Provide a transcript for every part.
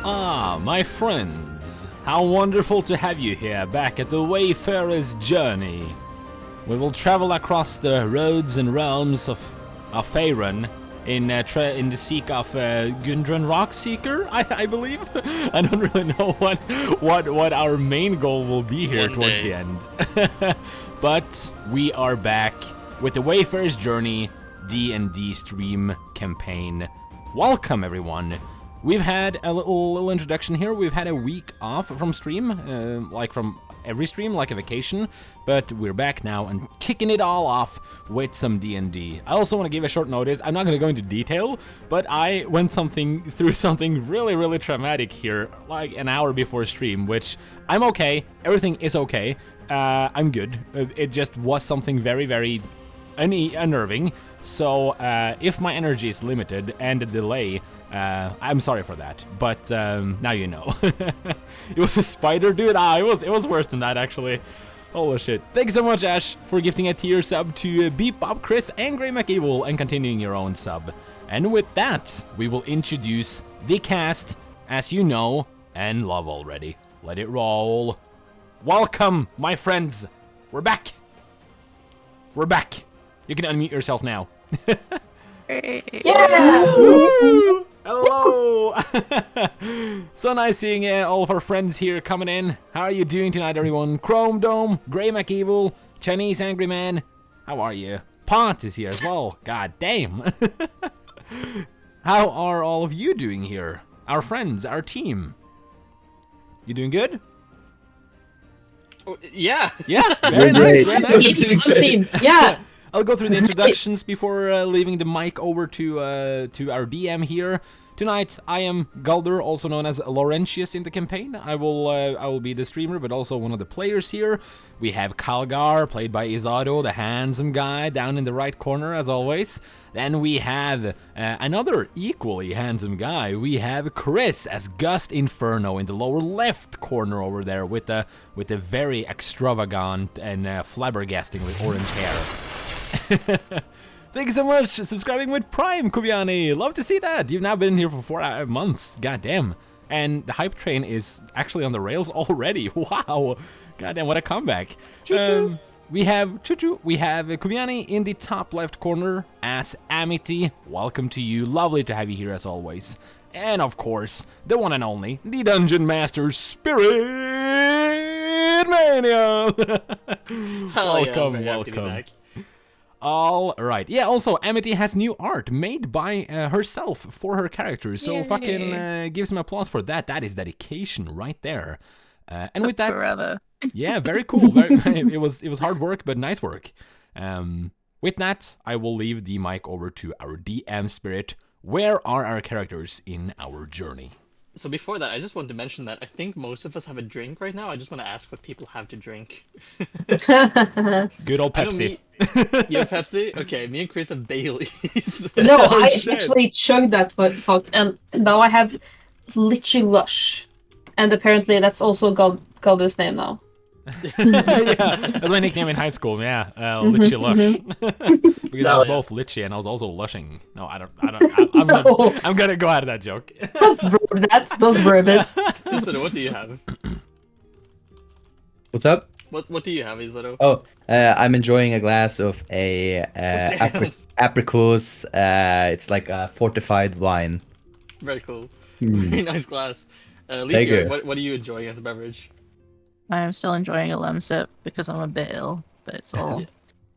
Ah, my friends, how wonderful to have you here back at the Wayfarers journey. We will travel across the roads and realms of Faerun in the seek of Gundren Rockseeker, I believe. I don't really know what our main goal will be here towards the end. But we are back with the Wayfarers journey D&D stream campaign. Welcome, everyone. We've had a little introduction here. We've had a week off from stream, like from every stream, like a vacation, but we're back now and kicking it all off with some D&D. I also want to give a short notice. I'm not going to go into detail, but I went through something really traumatic here, like an hour before stream, which I'm okay. Everything is okay. I'm good. It just was something very unnerving. So if my energy is limited and a delay, I'm sorry for that, but now you know. It was a spider, dude. It was worse than that, actually. Holy shit. Thanks so much, Ash, for gifting a tier sub to Beep Bob, Chris, and Grey McEvil, and continuing your own sub. And with that, we will introduce the cast, as you know and love already. Let it roll. Welcome, my friends. We're back. We're back. You can unmute yourself now. Yeah! Woo! Hello! So nice seeing all of our friends here coming in. How are you doing tonight, everyone? Chrome Dome, Grey McEvil, Chinese Angry Man. How are you? Pot is here as well. God damn. How are all of you doing here? Our friends, our team. You doing good? Oh, yeah. Yeah, very nice, very nice. Team. Yeah. I'll go through the introductions before leaving the mic over to our DM here. Tonight, I am Galder, also known as Laurentius in the campaign. I will be the streamer, but also one of the players here. We have Kalgar, played by Izado, the handsome guy, down in the right corner, as always. Then we have another equally handsome guy. We have Chris as Gust Inferno in the lower left corner over there, with the very extravagant and flabbergasting with orange hair. Thank you so much for subscribing with Prime, Kubiani. Love to see that. You've now been here for 4 months. Goddamn. And the hype train is actually on the rails already. Wow. Goddamn, what a comeback. Choo-choo. We have Kubiani in the top left corner as Amity. Welcome to you. Lovely to have you here as always. And of course, the one and only, the Dungeon Master, Spirit Mania. Welcome. All right. Yeah, also, Amity has new art made by herself for her character. So Yay. fucking give some applause for that. That is dedication right there. And with that, forever. Yeah, very cool. It was hard work, but nice work. With that, I will leave the mic over to our DM Spirit. Where are our characters in our journey? So before that, I just wanted to mention that I think most of us have a drink right now. I just want to ask what people have to drink. Good old Pepsi. You have Pepsi? Okay, me and Chris have Baileys. No, Oh, I shit. actually chugged that fuck, and now I have Litchi Lush. And apparently that's also Galder's name now. Yeah, that's my nickname in high school. Yeah, Litchi Lush. Because I was both Litchi and I was also lushing. No, I'm gonna go out of that joke. Those verbiage. Isidro, what do you have? What's up? What do you have, Isidro? Oh, I'm enjoying a glass of a apricot. It's like a fortified wine. Very cool. Hmm. Very nice glass. Thank Leafy, you. what are you enjoying as a beverage? I'm still enjoying a lemon sip because I'm a bit ill, but it's all...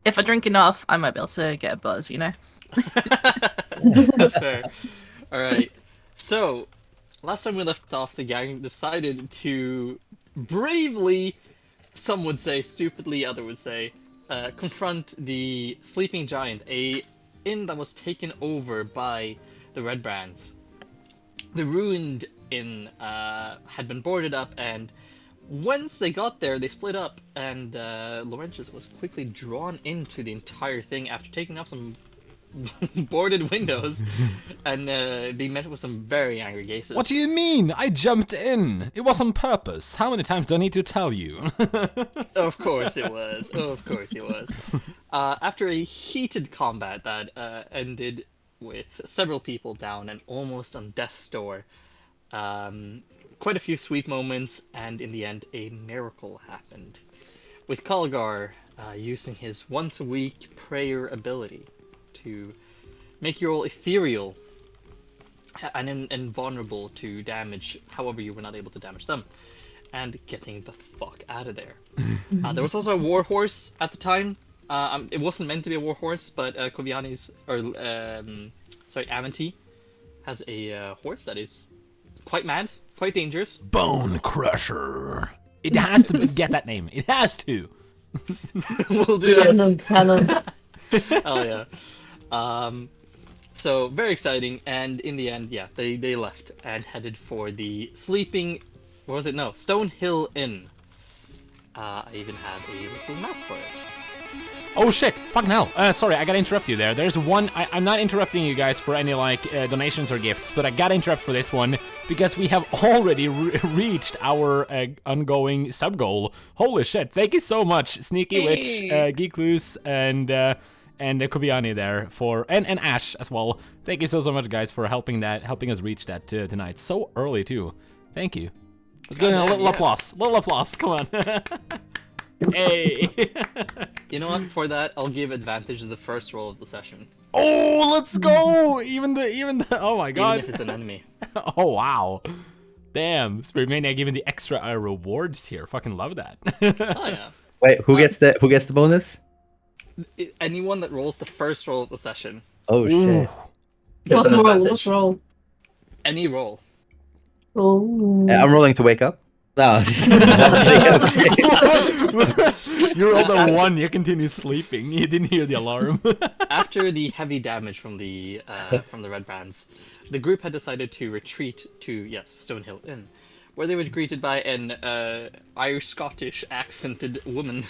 If I drink enough, I might be able to get a buzz, you know? That's fair. Alright. So, last time we left off, the gang decided to bravely, some would say stupidly, other would say, confront the sleeping giant, a inn that was taken over by the Red Brands. The ruined inn had been boarded up, and once they got there, they split up, and Laurentius was quickly drawn into the entire thing after taking off some boarded windows and being met with some very angry gazes. What do you mean? I jumped in. It was on purpose. How many times do I need to tell you? Of course it was. Of course it was. After a heated combat that ended with several people down and almost on death's door, Quite a few sweet moments, and in the end, a miracle happened. With Kalgar using his once-a-week prayer ability to make you all ethereal and invulnerable to damage, however you were not able to damage them, and getting the fuck out of there. There was also a warhorse at the time. It wasn't meant to be a warhorse, but Avanti has a horse that is quite mad, quite dangerous. Bone Crusher. It has to get that name. It has to. We'll do that. Canon. Oh yeah. So very exciting, and in the end, yeah, they left and headed for the sleeping. What was it? No, Stonehill Inn. I even have a little map for it. Oh shit! Fucking hell! Sorry, I gotta interrupt you there. There's one. I'm not interrupting you guys for any like donations or gifts, but I gotta interrupt for this one because we have already reached our ongoing sub goal. Holy shit! Thank you so much, Sneaky Witch, Geek Loose, and Koviani there and Ash as well. Thank you so much, guys, for helping us reach that tonight so early too. Thank you. Let's give a little applause. Little applause. Come on. Hey. You know what? For that, I'll give advantage to the first roll of the session. Oh, let's go! Even the oh my god. Even if it's an enemy. Oh wow. Damn, Spirit Maniac giving the extra rewards here. Fucking love that. Oh yeah. Wait, who gets the bonus? Anyone that rolls the first roll of the session. Oh shit. What an roll? advantage. What roll? Any roll. Oh. I'm rolling to wake up. No, just You're all the one. You continue sleeping. You didn't hear the alarm. After the heavy damage from the red bands, the group had decided to retreat to Stonehill Inn, where they were greeted by an Irish-Scottish accented woman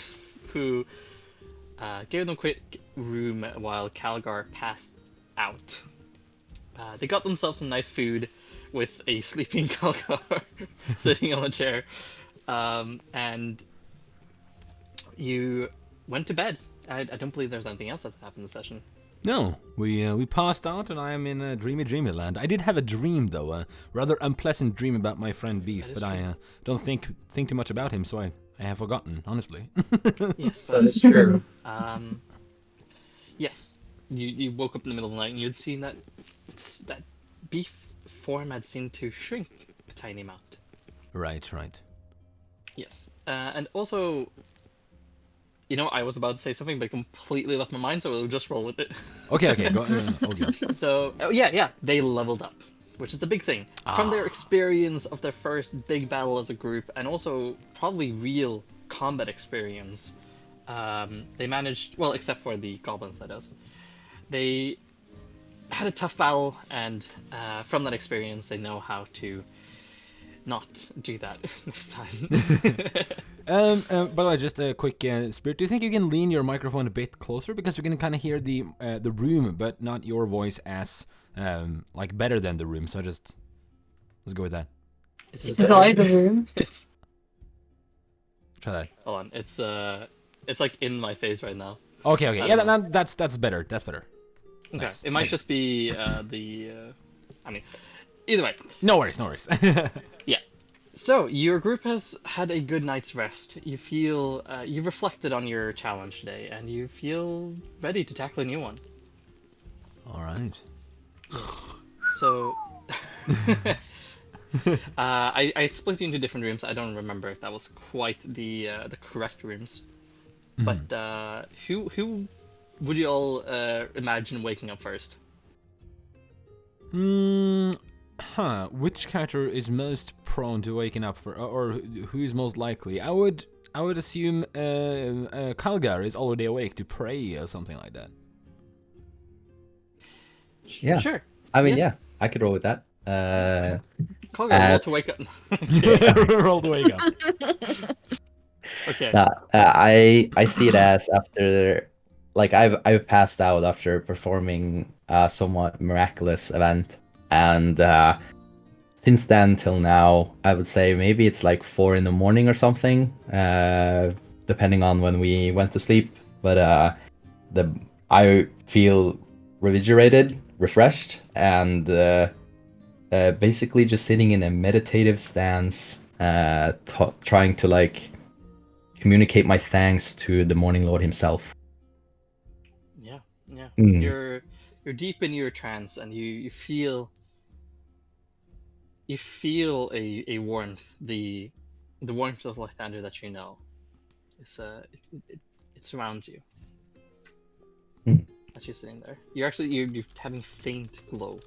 who gave them quick room while Calgar passed out. They got themselves some nice food with a sleeping Calgar sitting on a chair, and you went to bed. I don't believe there's anything else that happened in the session. No, we passed out, and I am in a dreamy land. I did have a dream though, a rather unpleasant dream about my friend Beef, but I don't think too much about him, so I have forgotten, honestly. Yes, That is true. Yes, you woke up in the middle of the night and you'd seen that Beef form had seemed to shrink a tiny amount. Right. Yes, and also, I was about to say something, but it completely left my mind, so we'll just roll with it. Okay, go. Okay. So, they leveled up, which is the big thing. From their experience of their first big battle as a group, and also probably real combat experience, they managed, well, except for the goblins, that is, they had a tough battle, and from that experience, they know how to not do that next time. By the way, just a quick Spirit. Do you think you can lean your microphone a bit closer because we can kind of hear the room, but not your voice as like better than the room? So let's go with that. Is I the room? It's Try that. hold on. It's like in my face right now. Okay. Yeah, that's better. That's better. Okay, Nice. it might Thank just be either way. No worries. Yeah. So your group has had a good night's rest. You feel you've reflected on your challenge today, and you feel ready to tackle a new one. All right. Yes. So I split you into different rooms. I don't remember if that was quite the correct rooms. Mm-hmm. But who would you all imagine waking up first? Which character is most prone to waking up or who is most likely? I would assume Kalgar is already awake to pray or something like that. Yeah. Sure. I mean, yeah, I could roll with that. Kalgar, roll to wake up. Roll to wake up. Okay. I see it as after, like, I've passed out after performing a somewhat miraculous event, and since then till now, I would say maybe it's like 4 in the morning or something, depending on when we went to sleep. But I feel revigorated, refreshed, and basically just sitting in a meditative stance, trying to like communicate my thanks to the Morning Lord himself. Yeah. Mm. You're deep in your trance, and you feel a warmth, the warmth of Lathander that you know. It's it surrounds you as you're sitting there. You're having faint glow.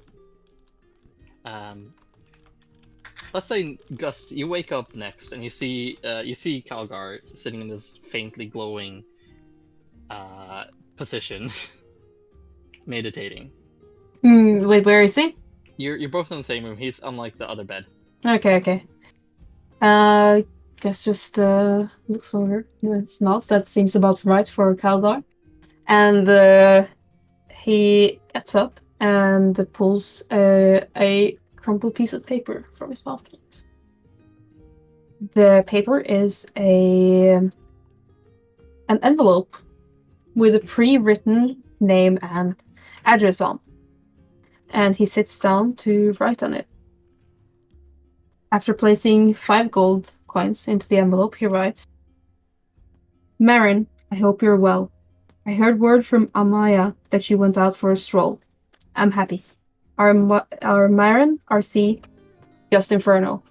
Let's say, Gust, you wake up next and you see Calgar sitting in this faintly glowing position, meditating. Wait, where is he? You're both in the same room. He's on like the other bed. Okay. Guess just looks over. It's not. That seems about right for Calgar. And he gets up and pulls a crumpled piece of paper from his pocket. The paper is an envelope with a pre-written name and address on. And he sits down to write on it. After placing 5 gold coins into the envelope, he writes, Marin, I hope you're well. I heard word from Amaya that she went out for a stroll. I'm happy. Our Marin, RC, Just Inferno.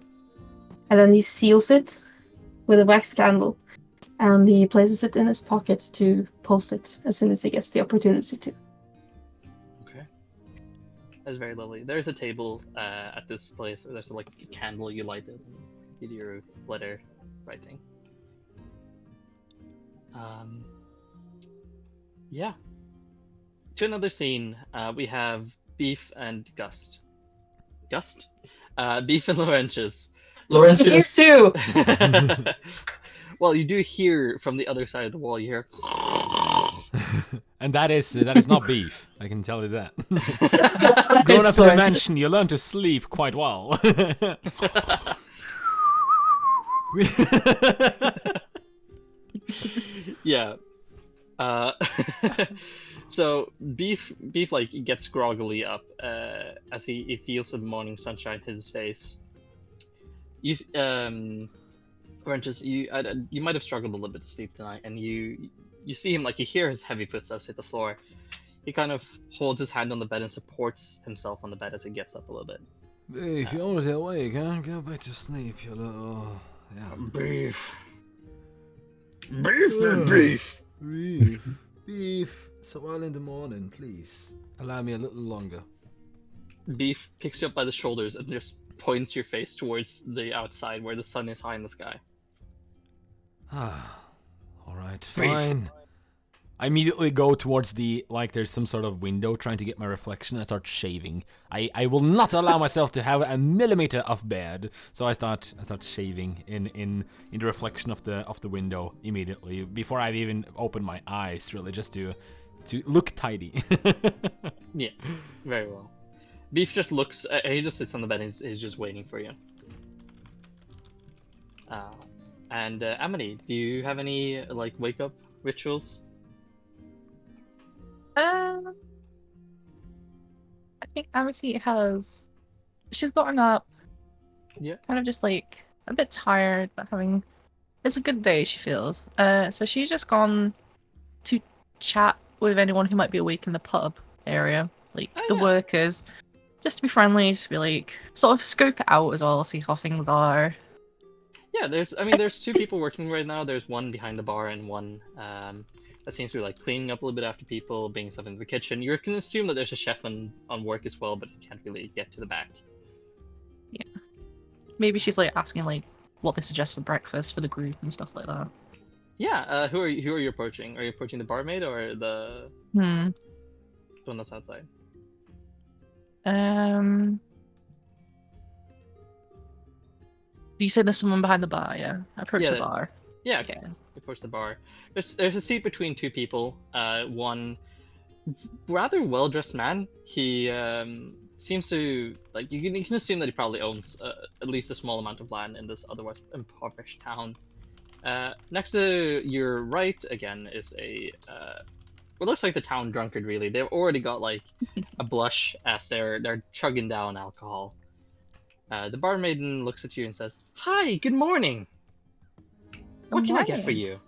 And then he seals it with a wax candle, and he places it in his pocket to post it as soon as he gets the opportunity to. Okay. That's very lovely. There's a table at this place. There's like a candle you light it and you do your letter writing. Yeah. To another scene, we have Beef and Gust. Gust? Beef and Laurentius. Here too! Well, you do hear from the other side of the wall, you hear... And that is not beef. I can tell you that. Growing up in a mansion, you learn to sleep quite well. Yeah. So beef like gets groggily up as he feels the morning sunshine hit his face. You Laurentius, you might have struggled a little bit to sleep tonight, and you see him, like, you hear his heavy footsteps hit the floor. He kind of holds his hand on the bed and supports himself on the bed as he gets up a little bit. Beef, you're already awake, huh? Go back to sleep, you little... Yeah. Beef. Beef. Beef. So early in the morning, please. Allow me a little longer. Beef picks you up by the shoulders and just points your face towards the outside where the sun is high in the sky. Alright, fine. I immediately go towards the, like, there's some sort of window trying to get my reflection. I start shaving. I will not allow myself to have a millimeter of beard. So I start shaving in the reflection of the window immediately before I've even opened my eyes, really, just to look tidy. Yeah, very well. Beef just looks. He just sits on the bed. He's just waiting for you. And Amity, do you have any like wake up rituals? I think Amity has. She's gotten up. Yeah. Kind of just like a bit tired, but having. It's a good day, she feels. So she's just gone to chat with anyone who might be awake in the pub area, like the workers, just to be friendly, just be like, sort of scope it out as well, see how things are. Yeah, there's 2 people working right now. There's one behind the bar and one that seems to be like cleaning up a little bit after people, bringing stuff into the kitchen. You can assume that there's a chef on work as well, but you can't really get to the back. Yeah. Maybe she's like asking like what they suggest for breakfast for the group and stuff like that. Yeah, who are you approaching? Are you approaching the barmaid or the one that's outside? You said there's someone behind the bar, yeah? Approach the bar. Yeah, okay. Approach the bar. There's a seat between 2 people. One rather well-dressed man. He seems to, like, you can assume that he probably owns at least a small amount of land in this otherwise impoverished town. Next to your right, again, is what looks like the town drunkard, really. They've already got, like, a blush as they're chugging down alcohol. The barmaiden looks at you and says, "Hi, good morning. What can I get for morning. you?"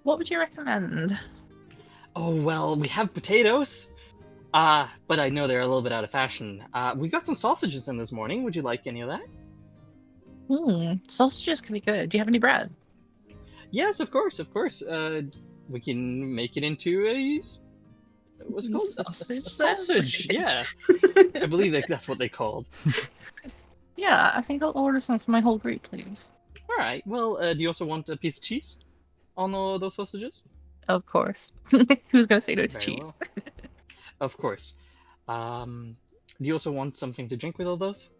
What would you recommend? Oh, well, we have potatoes. But I know they're a little bit out of fashion. We got some sausages in this morning. Would you like any of that? Sausages could be good. Do you have any bread? Yes, of course, of course. We can make it into a what's it called? Sausage A sausage. sandwich. Yeah, I believe that's what they called. Yeah, I think I'll order some for my whole group, please. All right. Well, do you also want a piece of cheese on all those sausages? Of course. Who's gonna say no to Very cheese? well. Of course. Do you also want something to drink with all those?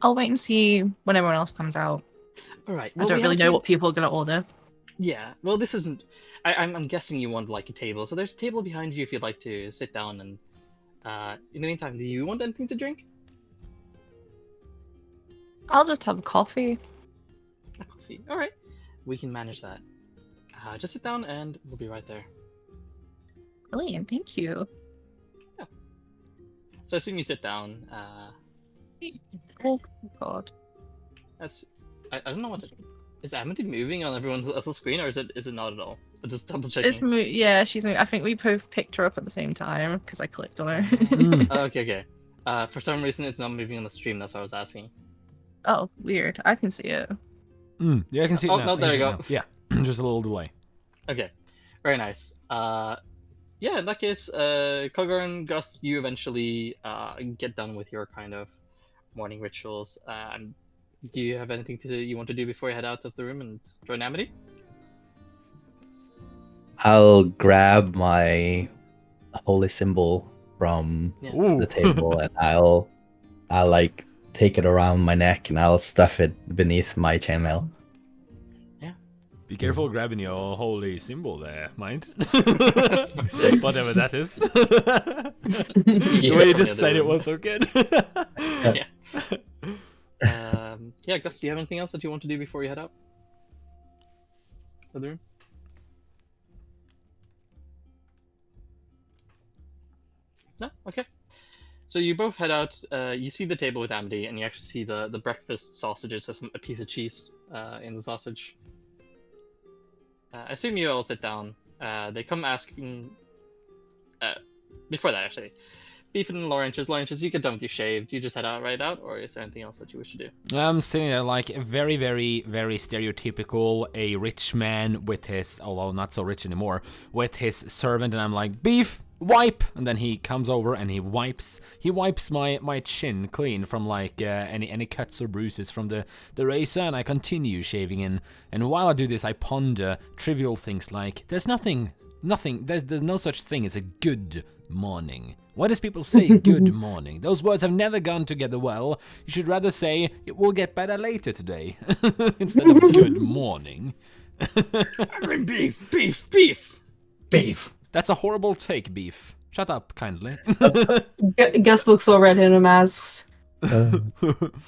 I'll wait and see when everyone else comes out. All right. I don't really know what people are gonna order. Yeah. Well, this isn't. I'm guessing you want like a table. So there's a table behind you if you'd like to sit down. And in the meantime, do you want anything to drink? I'll just have a coffee. A coffee. All right. We can manage that. Just sit down, and we'll be right there. Brilliant, thank you. So I assume you sit down. Oh god. That's. I don't know what. Is Amity moving on everyone's else's screen, or is it not at all? I'm just double checking. Yeah, she's. I think we both picked her up at the same time because I clicked on her. Okay. For some reason, it's not moving on the stream. That's what I was asking. Oh, weird. I can see it. Yeah, I can see it now. No, there you go. Yeah, just a little delay. Okay, very nice. Yeah, in that case, Kogar and Gus, you eventually get done with your kind of morning rituals. Do you have anything you want to do before you head out of the room and join Amity? I'll grab my holy symbol from Yeah. the table and I'll like take it around my neck and I'll stuff it beneath my chainmail. Be careful grabbing your holy symbol there, mind? Whatever that is. The way you just said it was so good. Yeah. Yeah, Gus, do you have anything else that you want to do before you head out of the room? No? Okay. So you both head out. You see the table with Amity, and you actually see the breakfast sausages with a piece of cheese in the sausage. I assume you all sit down. They come asking... before that, actually. Beef and Lawrence's, you get done with your shave. Do you just head out right out, or is there anything else that you wish to do? I'm sitting there like very, very, very stereotypical, a rich man with his, although not so rich anymore, with his servant, and I'm like, beef, wipe! And then he comes over and he wipes my chin clean from like any cuts or bruises from the razor, and I continue shaving in. And while I do this, I ponder trivial things like, there's no such thing as a good morning. Why does people say good morning? Those words have never gone together well. You should rather say, it will get better later today, instead of good morning. I mean, beef! That's a horrible take, beef. Shut up, kindly. Gus looks already in a mask. Do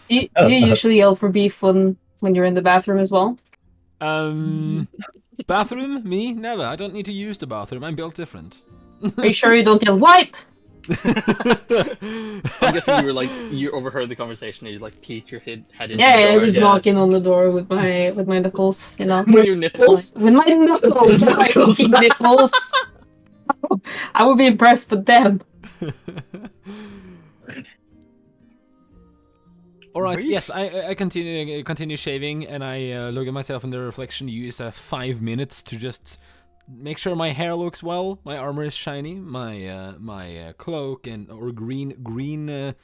you usually yell for beef when you're in the bathroom as well? Bathroom? Me? Never. I don't need to use the bathroom. I'm built different. Are you sure you don't yell wipe? I'm guessing you overheard the conversation and you like peeked your head into Yeah, the door. I was knocking on the door with my knuckles, you know. With your nipples? With my knuckles, not my fucking nipples. I would be impressed with them. All right. Yes, I continue shaving, and I look at myself in the reflection. Use 5 minutes to just make sure my hair looks well, my armor is shiny, my cloak or green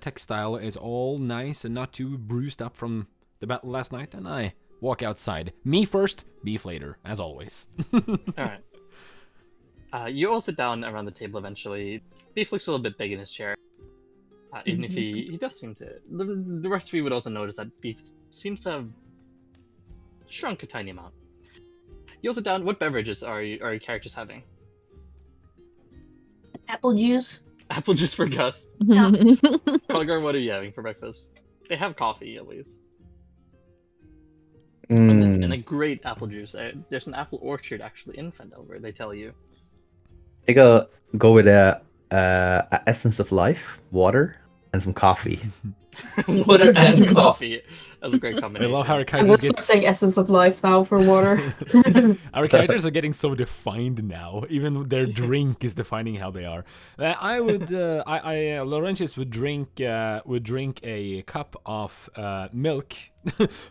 textile is all nice and not too bruised up from the battle last night, and I walk outside. Me first, beef later, as always. All right. You all sit down around the table eventually. Beef looks a little bit big in his chair. Even if he does seem to... The rest of you would also notice that Beef seems to have shrunk a tiny amount. You all sit down. What beverages are your characters having? Apple juice. Apple juice for Gus. Yeah. Colgar, what are you having for breakfast? They have coffee, at least. And a great apple juice. There's an apple orchard, actually, in Fendelver, they tell you. I go with a essence of life, water. and some coffee. Water and coffee. That's a great I combination. love how our I characters was get saying essence of life now for water. our characters are getting so defined now. Even their drink is defining how they are. I would, Laurentius would drink a cup of milk,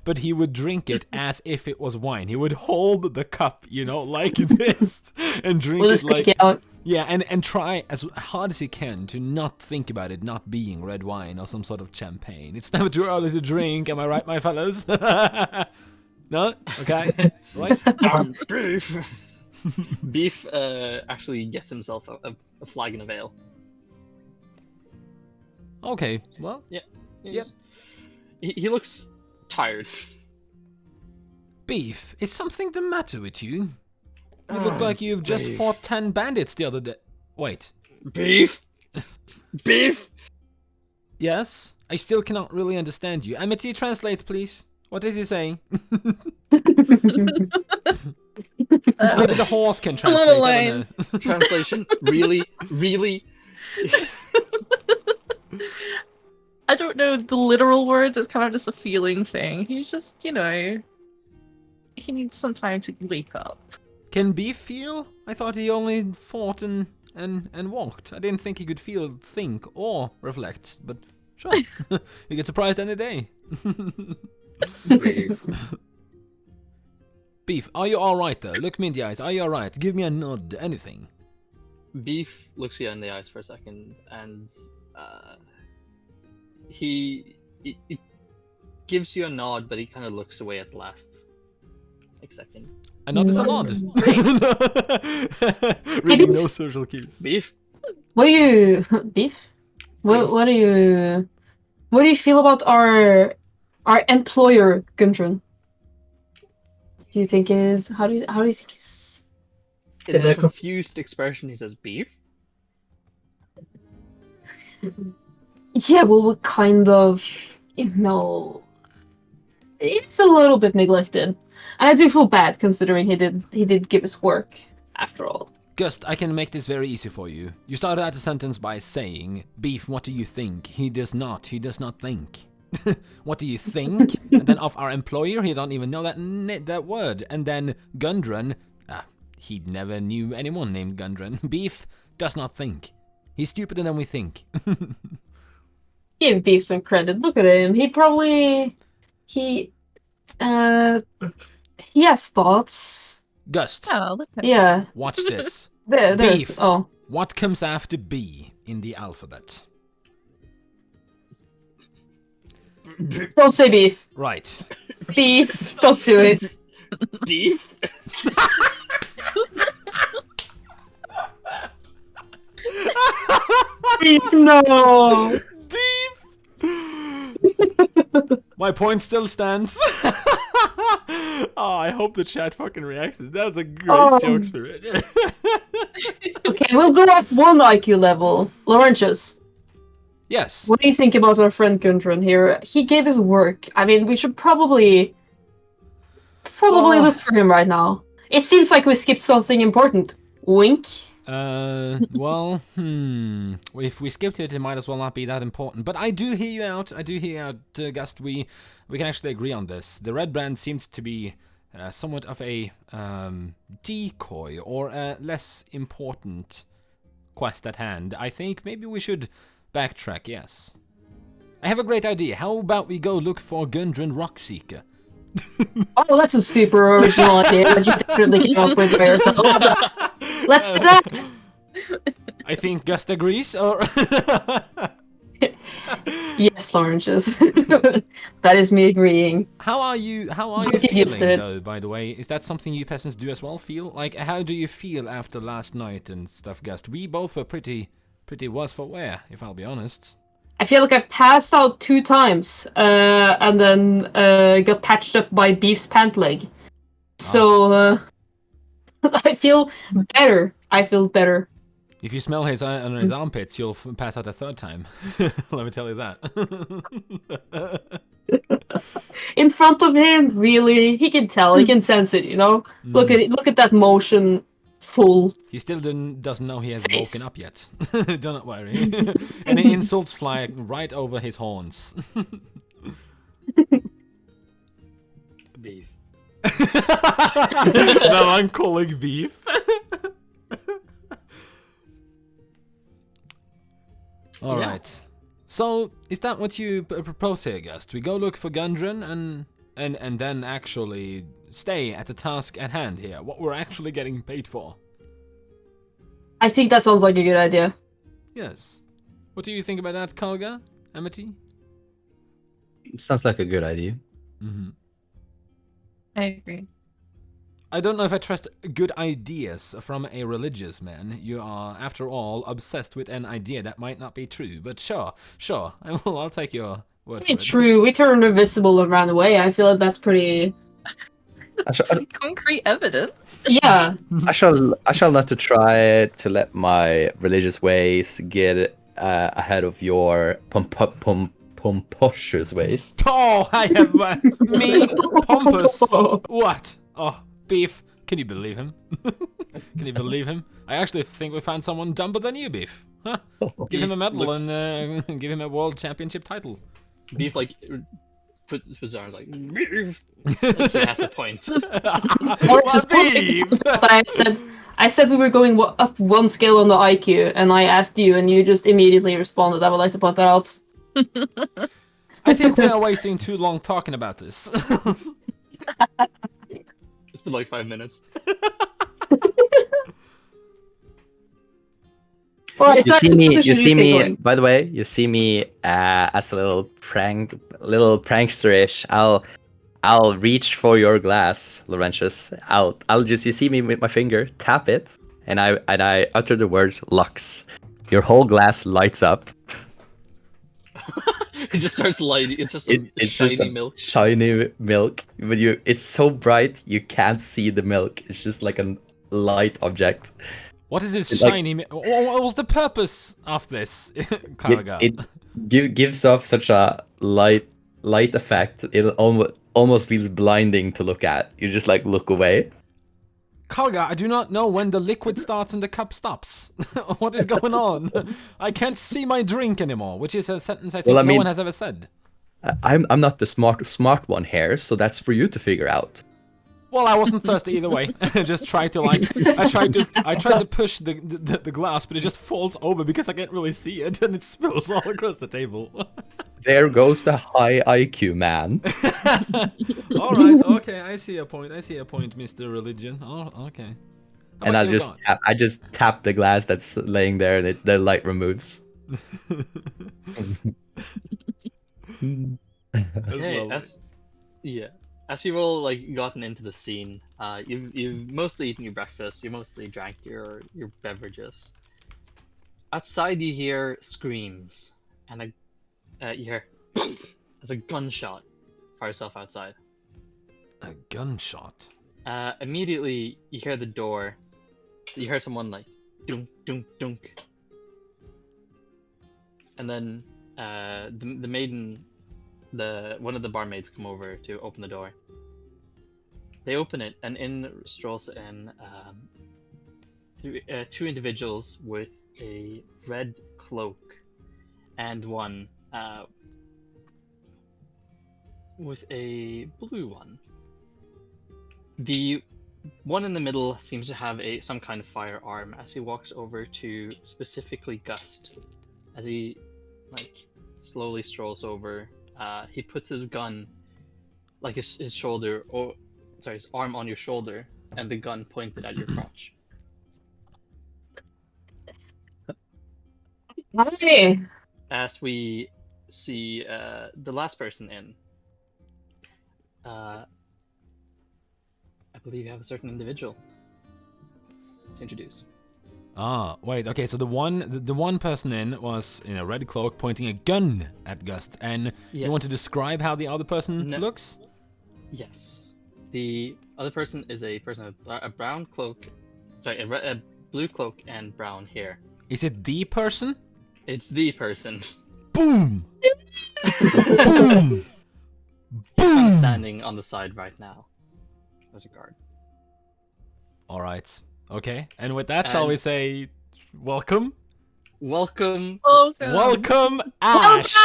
but he would drink it as if it was wine. He would hold the cup, like this, and drink We'll it just like. take it out. Yeah, and try as hard as he can to not think about it not being red wine or some sort of champagne. It's never too early to drink, am I right, my fellows? No? Okay. Right? Beef. Beef actually gets himself a flagon of ale. Okay, well, Yeah. Yep. He looks tired. Beef, is something the matter with you? You look like you've just Beef. fought 10 bandits the other day. Wait. Beef. Beef. Yes? I still cannot really understand you. Amity, translate, please. What is he saying? Maybe the horse can translate. I don't line. know. Translation. Really. I don't know the literal words. It's kind of just a feeling thing. He's just, he needs some time to wake up. Can Beef feel? I thought he only fought and walked. I didn't think he could feel, think, or reflect. But sure, you get surprised any day. Beef. Beef, are you alright though? Look me in the eyes. Are you alright? Give me a nod. Anything. Beef looks you in the eyes for a second, and he gives you a nod, but he kind of looks away at the last second. A nod is a nod. Reading no social cues. Beef. What do you beef? What do you feel about our employer, Gundren? Do you think is how do you think is In a confused expression, he says, "Beef." yeah, well, we kind of it's a little bit neglected, and I do feel bad considering he did give us work after all. Gust, I can make this very easy for you. You started out a sentence by saying, Beef, what do you think? He does not think. What do you think? And then of our employer, he don't even know that word. And then Gundren, he never knew anyone named Gundren. Beef does not think. He's stupider than we think. Give Beef some credit. Look at him. He has thoughts. Gust, Oh, look at Yeah. watch this. There's Beef. oh. What comes after B in the alphabet? Don't say beef. Right. Beef. Don't do it. Beef. Beef. No. My point still stands. Oh, I hope the chat fucking reacts. That's a great joke spirit. Okay, we'll go up one IQ level. Laurentius, Yes. what do you think about our friend Gundren here? He gave us work. I mean, we should probably look for him right now. It seems like we skipped something important. Wink. Well, if we skipped it, it might as well not be that important. But I do hear you out. Gust. We can actually agree on this. The red brand seems to be somewhat of a decoy or a less important quest at hand. I think maybe we should backtrack, yes. I have a great idea. How about we go look for Gundren Rockseeker? Oh, that's a super original idea that you definitely came up with by yourself. Let's do that. I think Gust agrees, or... Yes, Laurentius. That is me agreeing. How are you Get used to feeling, it. though, by the way? Is that something you peasants do as well, feel? Like, how do you feel after last night and stuff, Gust? We both were pretty worse for wear, if I'll be honest. I feel like I passed out 2 times, and then got patched up by Beef's pant leg. So I feel better. If you smell his under his armpits, you'll pass out a 3rd time. Let me tell you that. In front of him, really, he can tell, he can sense it. Look at it, look at that motion full. He still doesn't know he has Face. woken up yet. Do not worry. Any insults fly right over his horns. Beef. Now I'm calling beef. All Yeah. right. So, is that what you propose here, Gust? We go look for Gundren and then actually stay at the task at hand here, what we're actually getting paid for. I think that sounds like a good idea. Yes. What do you think about that, Kalga? Amity? Sounds like a good idea. Mm-hmm. I agree. I don't know if I trust good ideas from a religious man. You are, after all, obsessed with an idea that might not be true. But sure, I'll take your word for it. True, we turned invisible and ran away. I feel like that's pretty... Concrete evidence. Yeah. I shall not to try to let my religious ways get ahead of your pomposcious ways. Oh, I have me pompous. What? Oh, Beef. Can you believe him? Can you believe him? I actually think we found someone dumber than you, Beef. Huh? Give him a medal looks- and give him a world championship title. Beef like puts his arms like. He has a point. Or just Beef? that I said we were going up one scale on the IQ, and I asked you, and you just immediately responded. I would like to point that out. I think we are wasting too long talking about this. It's been like 5 minutes. Alright, so You see me. By the way, you see me as a little prankster-ish. I'll reach for your glass, Laurentius. I'll just, you see me with my finger, tap it, and I utter the words Lux. Your whole glass lights up. It just starts lighting. It's just It's shiny just a milk. Shiny milk. But it's so bright you can't see the milk. It's just like a light object. What is this It's like- shiny? What was the purpose of this, Karga? It gives off such a light effect. It almost feels blinding to look at. You just like look away. Karga, I do not know when the liquid starts and the cup stops. What is going on? I can't see my drink anymore, which is a sentence I think Well, I no mean- one has ever said. I'm not the smart one here, so that's for you to figure out. Well, I wasn't thirsty either way. Just tried to I tried to push the glass, but it just falls over because I can't really see it, and it spills all across the table. There goes the high IQ man. All right, okay, I see a point, Mr. Religion. Oh, okay. How And about you, God? I just tap the glass that's laying there, and the light removes. That's Hey, lovely. as you've all like gotten into the scene, you've mostly eaten your breakfast. You mostly drank your beverages. Outside, you hear screams, and you hear as a gunshot fires off outside. A gunshot. Immediately, you hear the door. You hear someone like dunk dunk dunk, and then the maiden, one of the barmaids come over to open the door. They open it, and in strolls in two individuals with a red cloak, and one with a blue one. The one in the middle seems to have some kind of firearm. As he walks over to specifically Gust, as he slowly strolls over, he puts his gun, like his shoulder, or sorry, his arm on your shoulder, and the gun pointed at your crotch. Hey. As we see the last person in, I believe you have a certain individual to introduce. Ah, wait, okay, so the one person in was in a red cloak pointing a gun at Gust, and you want to describe how the other person looks? Yes. The other person is a person with a brown cloak, sorry, a blue cloak and brown hair. Is it the person? It's the person. Boom! Boom! He's kind of standing on the side right now as a guard. Alright. Okay, and with that, shall we And- say welcome? Welcome. Welcome, Ash!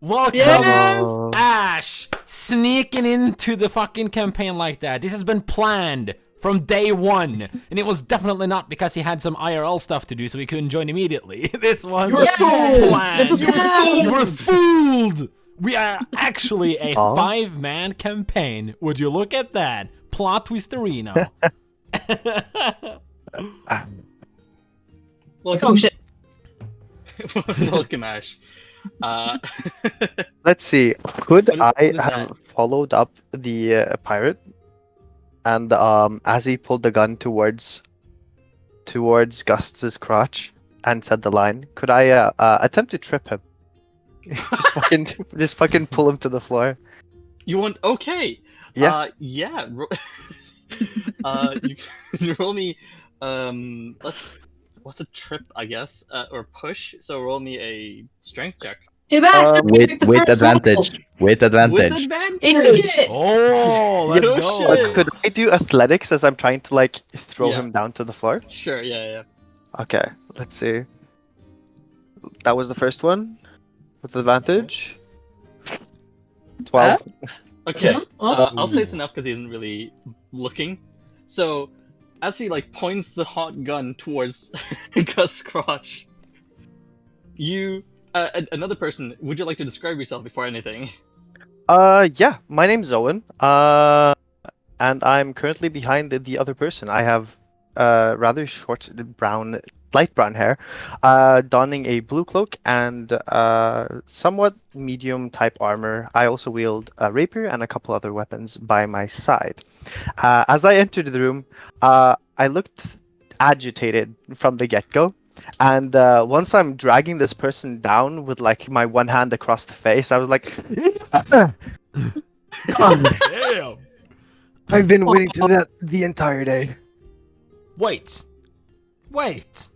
Welcome, Yes! Ash! Sneaking into the fucking campaign like that. This has been planned from day one. And it was definitely not because he had some IRL stuff to do so he couldn't join immediately. This was planned. This was planned. You were fooled! We are actually a 5-man campaign. Would you look at that? Plot twisterino. Welcome. Oh shit. Welcome, Ash. Let's see. Could What I is have that? followed up the pirate, and as he pulled the gun towards Gus's crotch and said the line, could I attempt to trip him? just fucking pull him to the floor. You want? Okay. Yeah. Yeah. You can roll me. What's a trip? I guess, or push. So roll me a strength check. You bastard! we took the With first roll. Advantage. With With advantage. advantage. He took it. Oh, let's No go. shit. Could I do athletics as I'm trying to like throw Yeah. him down to the floor? Sure. Yeah. Okay, let's see. That was the first one with advantage. 12. Okay. Oh. I'll say it's enough because he isn't really looking. So, as he like points the hot gun towards Gus' crotch, you, another person. Would you like to describe yourself before anything? Yeah, my name's Owen. And I'm currently behind the other person. I have rather short light brown hair, donning a blue cloak and somewhat medium type armor. I also wield a rapier and a couple other weapons by my side. As I entered the room, I looked agitated from the get-go. And once I'm dragging this person down with like my one hand across the face, I was like, Damn. I've been waiting to that the entire day. Wait, what?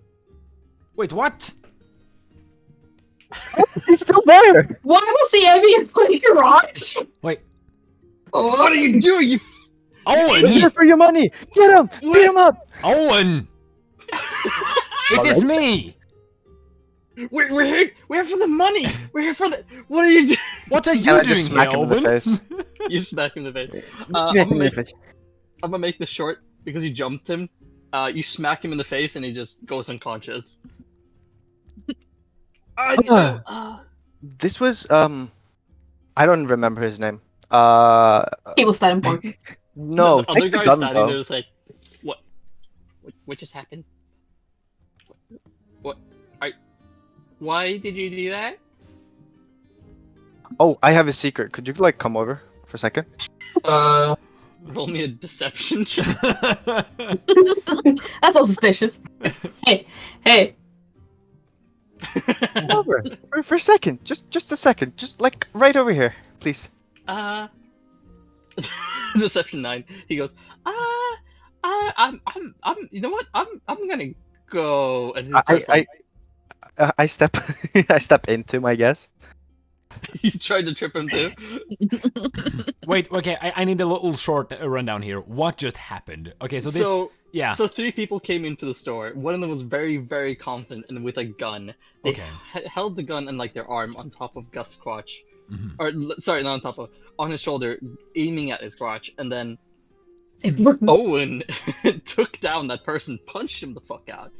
He's still there. Why was he heavy in my garage? Wait, What are you doing? You Owen! Here for your money. Get him. Beat him up. Owen! It is me! We're here. We're here for the money. We're here for the. What are you doing? What are And you I doing just here, smack him in the Owen? face. You smack him in the face. Smack him in the face. I'm gonna make this short because you jumped him. You smack him in the face and he just goes unconscious. This was I don't remember his name. He was that important. No, the other take the guy's gun standing there though. just like, what? What just happened? What? Why did you do that? Oh, I have a secret. Could you like come over for a second? Roll me a deception check. That's all suspicious. Hey. Come over for a second. Just a second. Just like right over here, please. Deception 9. He goes, I'm, you know what? I'm gonna go. And he starts, like, I step I step into him, I guess. he tried to trip him too. Wait, okay, I need a little short rundown here. What just happened? Okay, so this... yeah. So 3 people came into the store. One of them was very, very confident and with a gun. They Okay. held the gun and like their arm on top of Gus' crotch, Mhm. or sorry, not on top of, on his shoulder, aiming at his crotch. And then Owen took down that person, punched him the fuck out.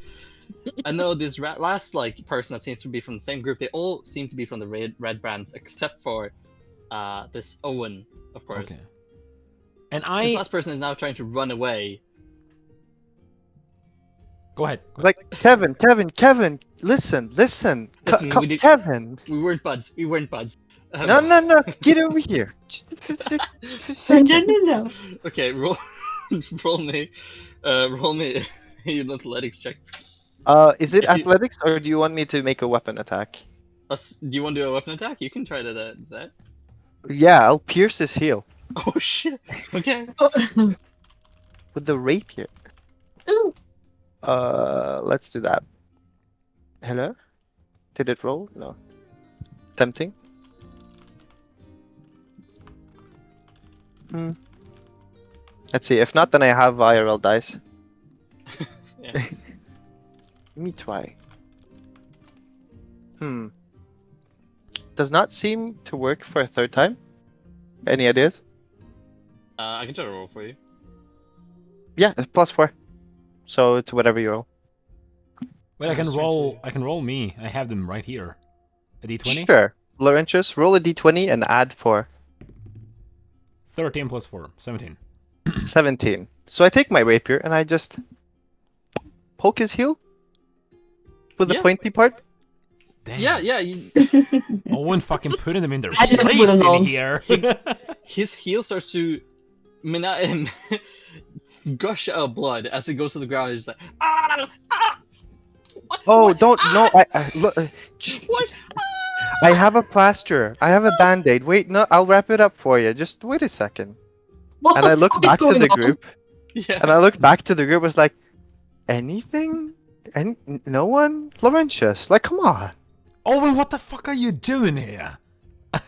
And though this last like person that seems to be from the same group, they all seem to be from the red brands except for this Owen, of course. Okay. And This last person is now trying to run away. Go ahead. Like Kevin, listen. Listen, we did- Kevin. We weren't buds. No, get over here. No. Okay, roll me an athletics check. Is it If you- athletics or do you want me to make a weapon attack? Do you want to do a weapon attack? You can try that. Yeah, I'll pierce his heel Oh shit. Okay. with the rapier. Ooh. Let's do that. Hello? Did it roll? No. Tempting. Let's see. If not, then I have IRL dice. me try. Does not seem to work for a third time. Any ideas? I can try to roll for you. Yeah, it's +4. So it's whatever you roll. Wait, I can That's roll. true, I can roll me. I have them right here. A d20. Sure. Laurentius, roll a d20 and add 4. 13 plus 4, 17. 17. So I take my rapier and I just poke his heel with the Yeah. pointy part. Damn. Yeah. Owen fucking putting them in their I didn't place put them in on. here. His heel starts to gush out blood as it goes to the ground. He's like, ah! What? Oh, What? don't no! Ah! I look. What? I have a plaster. I have a band-aid. Wait, no, I'll wrap it up for you. Just wait a second. What And the I look fuck is back to going the on? group, Yeah. and I look back to the group. Was like, anything? And no one? Laurentius, like, come on. Owen, what the fuck are you doing here?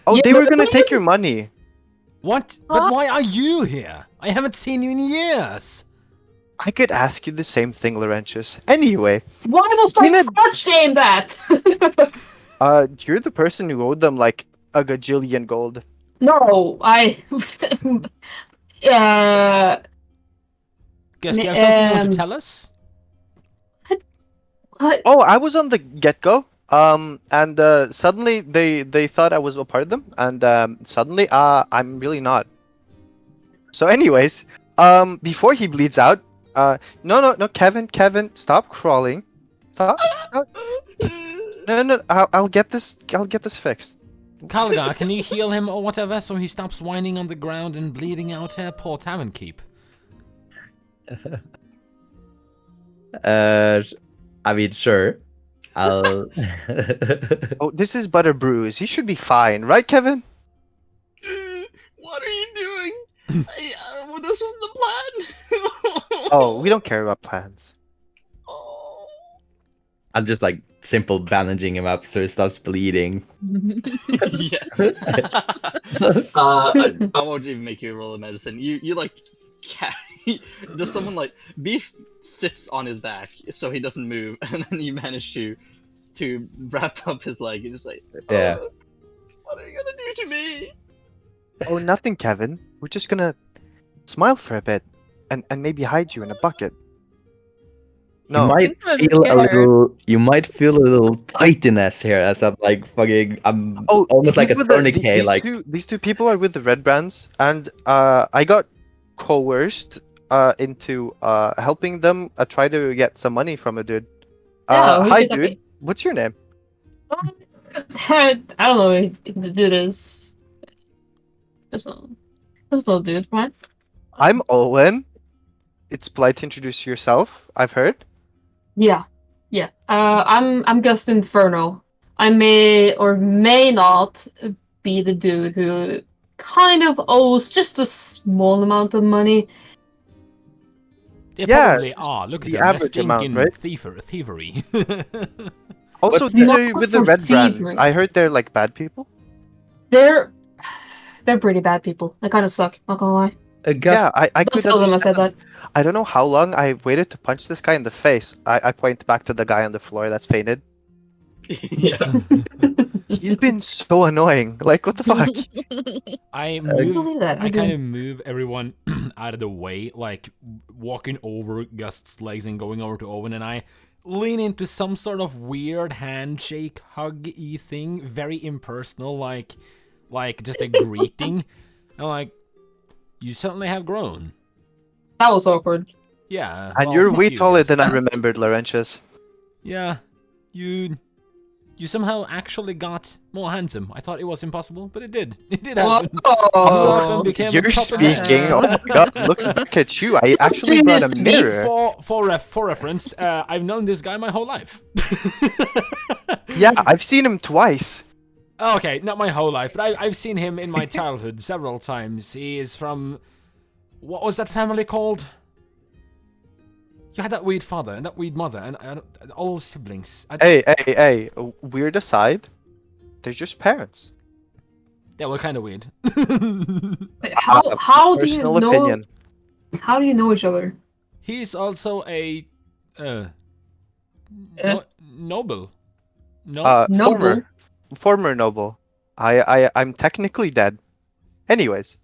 Oh, Yeah, they were gonna but- take your money. What? But why are you here? I haven't seen you in years. I could ask you the same thing, Laurentius. Anyway, Why was my Tina- crotch name that? you're the person who owed them like a gajillion gold. No, I. Guess you have something you want to tell us? What? Oh, I was on the get-go. And suddenly they thought I was a part of them, and suddenly I'm really not. So, anyways, before he bleeds out, no, Kevin, stop crawling, stop. No, I'll get this fixed. Kalga, can you heal him or whatever so he stops whining on the ground and bleeding out here? Poor Tavern Keep. I mean, sure. I'll. Oh, this is but a bruise. He should be fine, right, Kevin? What are you doing? Well, this was the plan. Oh, we don't care about plans. Oh. I'm just like simple bandaging him up so he stops bleeding. Yeah. I won't even make you roll a medicine. You like, does someone like Beef sits on his back so he doesn't move, and then you manage to wrap up his leg and just like, Yeah. what are you gonna do to me? Oh, nothing, Kevin. We're just gonna smile for a bit, and maybe hide you in a bucket. No, You might feel a little tightness here as I'm like fucking. I'm oh, almost like a he's with the- tourniquet. these Like these two people are with the red brands, and I got coerced into helping them try to get some money from a dude. Yeah, we Hi, did, dude. okay. What's your name? I don't know if the dude is. There's no dude, right? I'm Owen. It's polite to introduce yourself. I've heard. Yeah. I'm Gust Inferno. I may or may not be the dude who kind of owes just a small amount of money. They Yeah, probably are. Look at the them. They're average amount, stinking right? thievery. Also, What's these not are with the for red brands. thievery. I heard they're like bad people. They're pretty bad people. They kind of suck. Not gonna lie. Yeah, I Don't could tell them I understand said that. I don't know how long I waited to punch this guy in the face. I point back to the guy on the floor that's painted. Yeah. He's been so annoying. Like, what the fuck? I I move. believe that. I kind of move everyone out of the way, like walking over Gust's legs and going over to Owen, and I lean into some sort of weird handshake, hug-y thing, very impersonal, like just a greeting. I'm like, you certainly have grown. That was awkward. Yeah. And well, you're fuck way you, taller Gust. than I remembered, Laurentius. Yeah, you somehow actually got more handsome. I thought it was impossible, but it did. It did happen. Grew up Oh. and became a You're proper speaking. man. Oh my god, look back at you. I actually brought a Genius, mirror. For reference, I've known this guy my whole life. Yeah, I've seen him twice. Okay, not my whole life, but I've seen him in my childhood several times. He is from... What was that family called? You had that weird father and that weird mother and all those siblings. Hey. Weird aside, they're just parents. They were kind of weird. Wait, how do you Personal know? opinion. How do you know each other? He's also a Noble. No. Noble. Former noble. I'm technically dead. Anyways,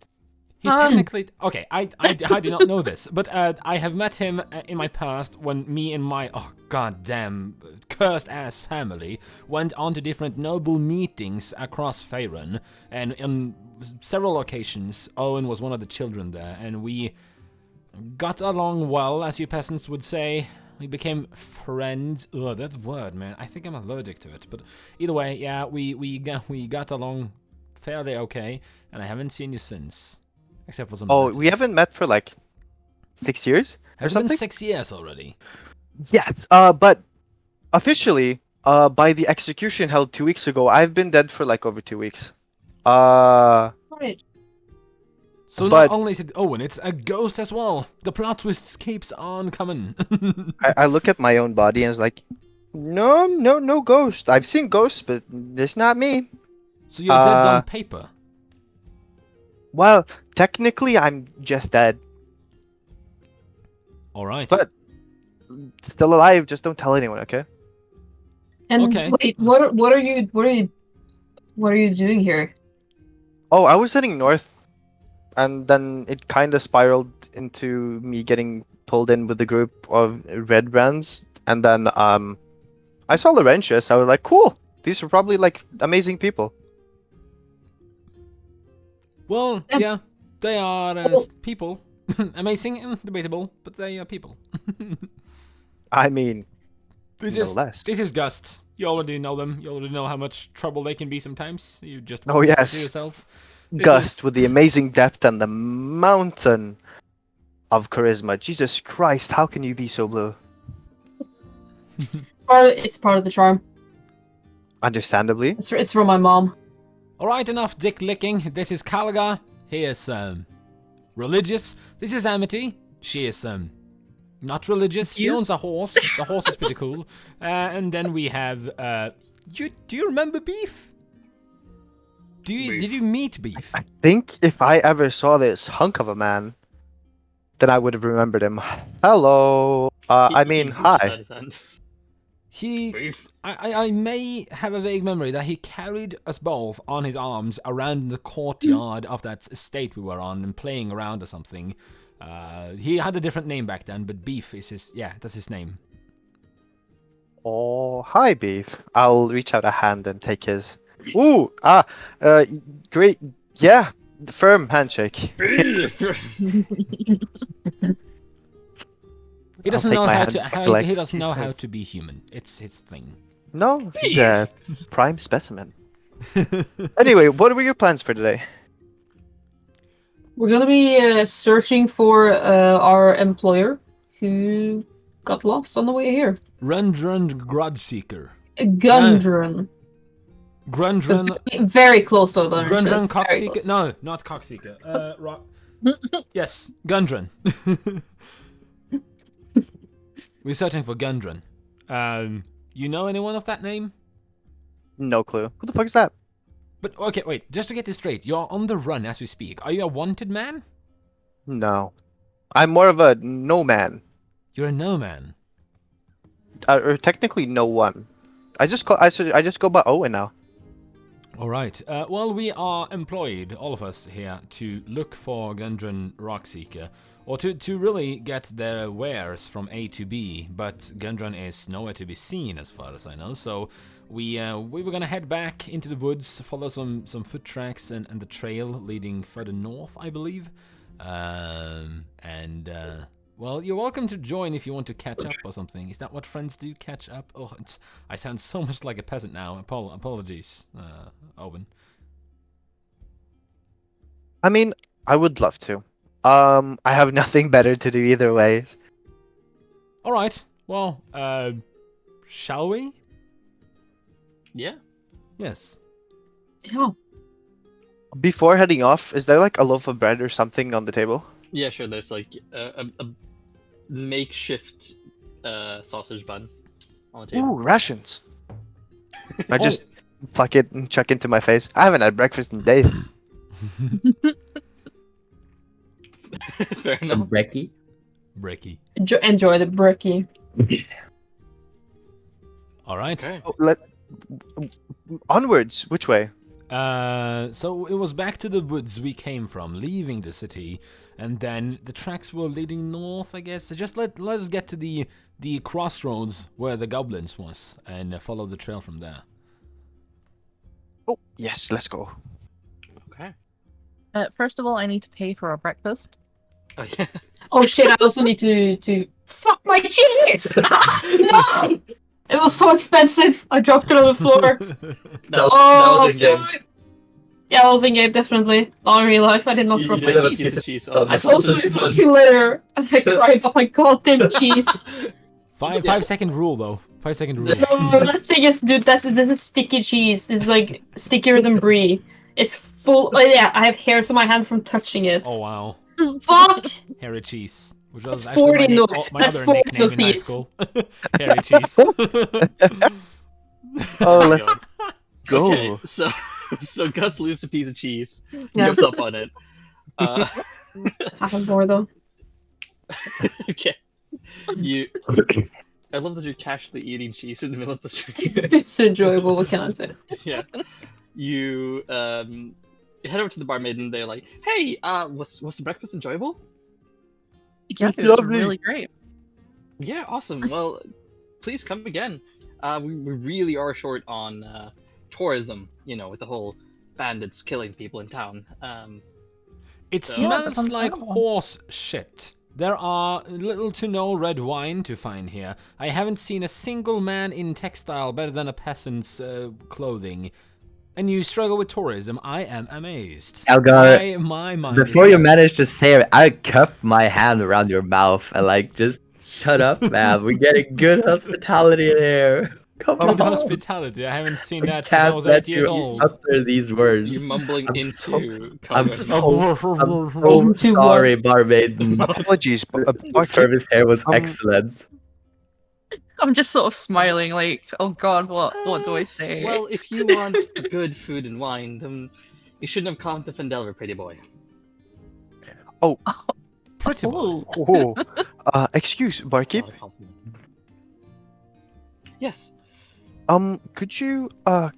He's technically okay. I do not know this, but I have met him in my past when me and my goddamn cursed ass family went on to different noble meetings across Faerun, and on several occasions, Owen was one of the children there, and we got along well, as you peasants would say. We became friends. Ugh, that word, man. I think I'm allergic to it, but either way, yeah, we got along fairly okay, and I haven't seen you since. Except for some. oh, letters. we haven't met for like 6 years or Has it been something. 6 years already? Yes. But officially, by the execution held 2 weeks ago, I've been dead for like over 2 weeks. Right. So but- not only is it Owen, it's a ghost as well. The plot twists keeps on coming. I look at my own body and it's like, no ghost. I've seen ghosts, but it's not me. So you're dead on paper. Well, technically, I'm just dead, All right. but still alive. Just don't tell anyone, okay? And Okay. wait, what are you doing here? Oh, I was heading north, and then it kind of spiraled into me getting pulled in with a group of red brands, and then I saw Laurentius. I was like, cool. These are probably like amazing people. Well, Yeah. yeah, they are Well- people. Amazing and debatable, but they are people. I mean, This no is less. this is Gust. You already know them. You already know how much trouble they can be sometimes. You just Oh, won't listen yes. to yourself. This Gust is- with the amazing depth and the mountain of charisma. Jesus Christ, how can you be so blue? It's part of the charm. Understandably. It's from my mom. All right, enough dick licking. This is Caliga. He is religious. This is Amity. She is not religious. She Confused? owns a horse. The horse is pretty cool. And then we have do you remember Beef? Did you meet Beef? I think if I ever saw this hunk of a man, then I would have remembered him. Hello. I mean, He just hi. had his hand. He Beef. I may have a vague memory that he carried us both on his arms around the courtyard of that estate we were on and playing around or something. He had a different name back then, but Beef is that's his name. Oh, hi, Beef. I'll reach out a hand and take his. Ooh, great. Yeah, firm handshake. Beef. He doesn't take know my how hand to back, like, he doesn't he know said. how to be human. It's his thing. No, he's a prime specimen. Anyway, what were your plans for today? We're gonna be searching for our employer who got lost on the way here. Rundrun Grudseeker. Gundren. Grundrun Very close to the Grundrun Very Cockseeker. close. No, not Cockseeker. Yes, Gundrun. We're searching for Gundrun. You know anyone of that name? No clue. Who the fuck is that? But okay, wait. Just to get this straight, you're on the run as we speak. Are you a wanted man? No. I'm more of a no man. You're a no man. Or technically no one. I just go by Owen now. All right. Well, we are employed, all of us here, to look for Gundren Rockseeker, or to really get their wares from A to B. But Gundren is nowhere to be seen, as far as I know. So we were gonna head back into the woods, follow some foot tracks and the trail leading further north, I believe. Well, you're welcome to join if you want to catch up or something. Is that what friends do? Catch up? Oh, I sound so much like a peasant now. Apologies, Owen. I mean, I would love to. I have nothing better to do either ways. All right. Well, shall we? Yeah. Yes. Yeah. Before heading off, is there like a loaf of bread or something on the table? Yeah, sure. There's like a makeshift sausage bun on the table. Ooh, rations. I just pluck it and chuck into my face. I haven't had breakfast in days. Fair Some enough. brekkie. Breaky. Enjoy the brekkie. All right. Okay. Onwards. Which way? So it was back to the woods we came from, leaving the city, and then the tracks were leading north, I guess. So just let us get to the crossroads where the goblins was, and follow the trail from there. Oh, yes. Let's go. Okay. First of all, I need to pay for our breakfast. Oh yeah. Oh shit! I also need to fuck my cheese. No, it was so expensive. I dropped it on the floor. That Oh, was in game. fuck. Yeah, I was in game definitely. Not in real life. I did not drop You did have my a cheese. piece of cheese. I told my fucking litter and I cried about my goddamn cheese. 5 second rule though. 5 second rule. No, that thing is, dude. This is sticky cheese. It's like stickier than brie. It's full. Oh, yeah, I have hairs on my hand from touching it. Oh wow. Fuck! Hairy cheese. Which was That's actually 40 nook. my That's other 40 nickname in high nook school. Hairy cheese. Oh, let's God. go. Okay, so Gus loses a piece of cheese. Yeah. Goes up on it. I have more though. Okay. I love that you're casually eating cheese in the middle of the stream. It's enjoyable. What can I say? Yeah. You head over to the barmaid and they're like, "Hey, was the breakfast enjoyable?" Yeah, it was Lovely. really great. Yeah, awesome. Well, please come again. We really are short on tourism, with the whole bandits killing people in town. It Yeah, that smells sounds like terrible. horse shit. There are little to no red wine to find here. I haven't seen a single man in textile better than a peasant's clothing. And you struggle with tourism. I am amazed. Elgar, My mind before is you blown. manage to say it, I cup my hand around your mouth and like just shut up, man. We're getting good hospitality in here. Come Good on. hospitality. I haven't seen We that since I can't was let 8 years you old. utter these words. You're mumbling I'm into I'm Congress. so Into sorry, barmaid. Apologies, but The barkeep, service here was Um, excellent. I'm just sort of smiling, like, oh god, what do I say? Well, if you want good food and wine, then you shouldn't have come to Fendelver, pretty boy. Pretty boy. Oh, excuse, That's barkeep. not a compliment. Yes. Could you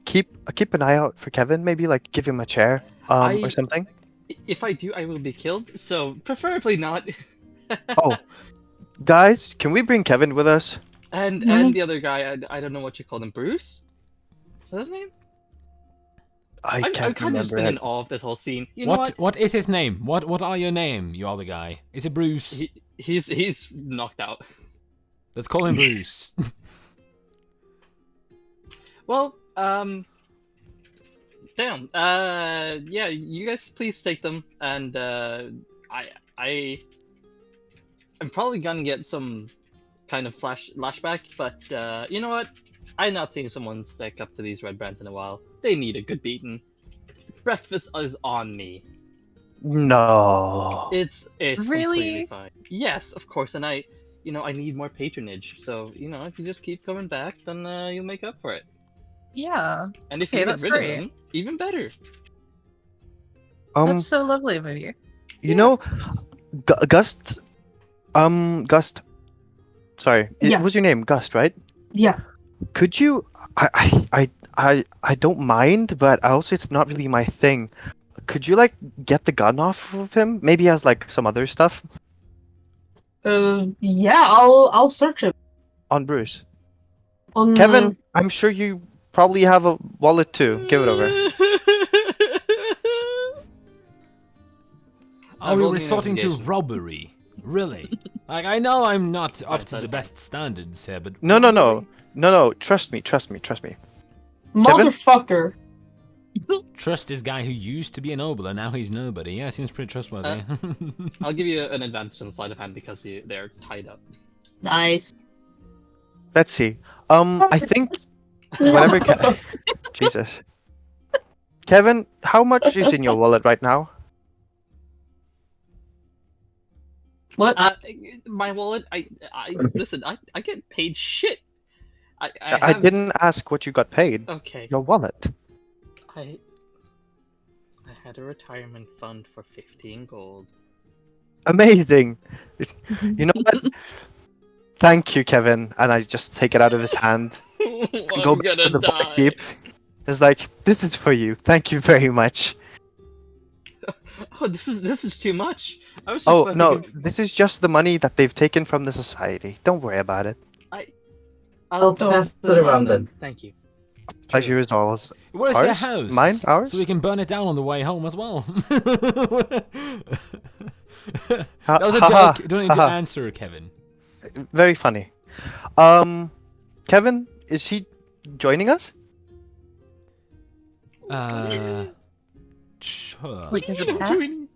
keep an eye out for Kevin? Maybe like give him a chair, I- or something. If I do, I will be killed. So preferably not. Oh, guys, can we bring Kevin with us? And Mhm. and the other guy, I don't know what you call him, Bruce. Is that his name? I I've can't kind of just remember been it. in awe of this whole scene. You know what? What is his name? What are your name, you other guy? Is it Bruce? He's knocked out. Let's call him Bruce. Well, damn. Yeah, you guys please take them, and I'm probably gonna get some kind of flashback, but you know what? I've not seen someone stick up to these red brands in a while. They need a good beating. Breakfast is on me. No. It's completely Really? fine. Yes, of course, and I need more patronage. So if you just keep coming back, then you'll make up for it. yeah, And if Okay, you get that's rid great. of them, even better. that's so lovely of you. You know, Gust. Gust. Sorry, Yeah. it was your name, Gust, right? Yeah. Could you? I don't mind, but also it's not really my thing. Could you like get the gun off of him? Maybe he has like some other stuff Yeah. I'll search it on Bruce. on Kevin, I'm sure you probably have a wallet too. Give it over. Are we rolled an resorting to investigation. robbery? Really? Like, I know I'm not up Fine, to the fine. best standards here, but No. robbery? Trust me. motherfucker. Trust this guy who used to be a noble and now he's nobody. Yeah, seems pretty trustworthy. I'll give you an advantage on the sleight of hand because they're tied up. Nice. Let's see. I think whatever. Jesus. Kevin, how much is in your wallet right now? What? My wallet. I listen. I get paid shit. I I have, didn't ask what you got paid. Okay. Your wallet. I had a retirement fund for 15 gold. Amazing. You know what? Thank you, Kevin. And I just take it out of his hand. I'm go back to gonna the die. barkeep. It's like, this is for you. Thank you very much. Oh, this is too much. I was just Oh about no, to give... this is just the money that they've taken from the society. Don't worry about it. I'll pass it around then. Thank you. Pleasure is always Where's your ours. house? Mine, ours. So we can burn it down on the way home as well. Ha- That was a haha, joke. You don't need to haha. answer, Kevin. Very funny. Kevin, is he joining us? Sure. Wait, is it You know, pet? doing-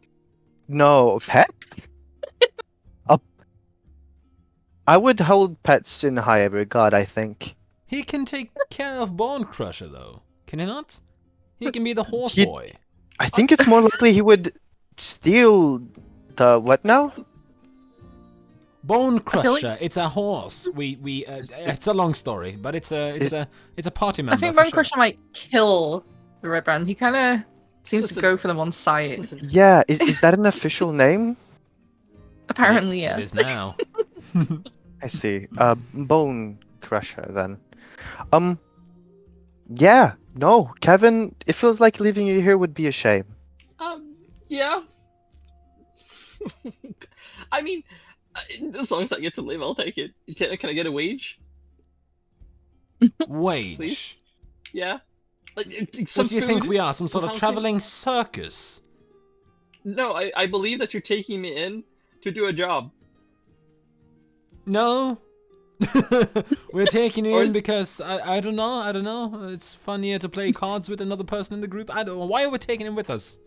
No, pet. I would hold pets in higher regard. I think. He can take care of Bone Crusher, though. Can he not? He can be the horse He- boy. I think it's more likely he would steal the what now? Bone feel like- Crusher. It's a horse. It's a long story, but it's a party member. I think for Bone sure. Crusher might kill the Red Brand. He kind of seems to Listen. go for them on sight. Listen, Yeah, is that an official name? Apparently, It yes. is now. I see. Bone Crusher then. Yeah, no, Kevin. It feels like leaving you here would be a shame. yeah. I mean, as long as I get to live, I'll take it. Can I get a wage? Wage. Please? Yeah. Like, What some do you think food, we are? Some sort of housing? traveling circus? No, I believe that you're taking me in to do a job. No. We're taking you Or in is- because I don't know. It's funnier to play cards with another person in the group. I don't know. Why are we taking him with us?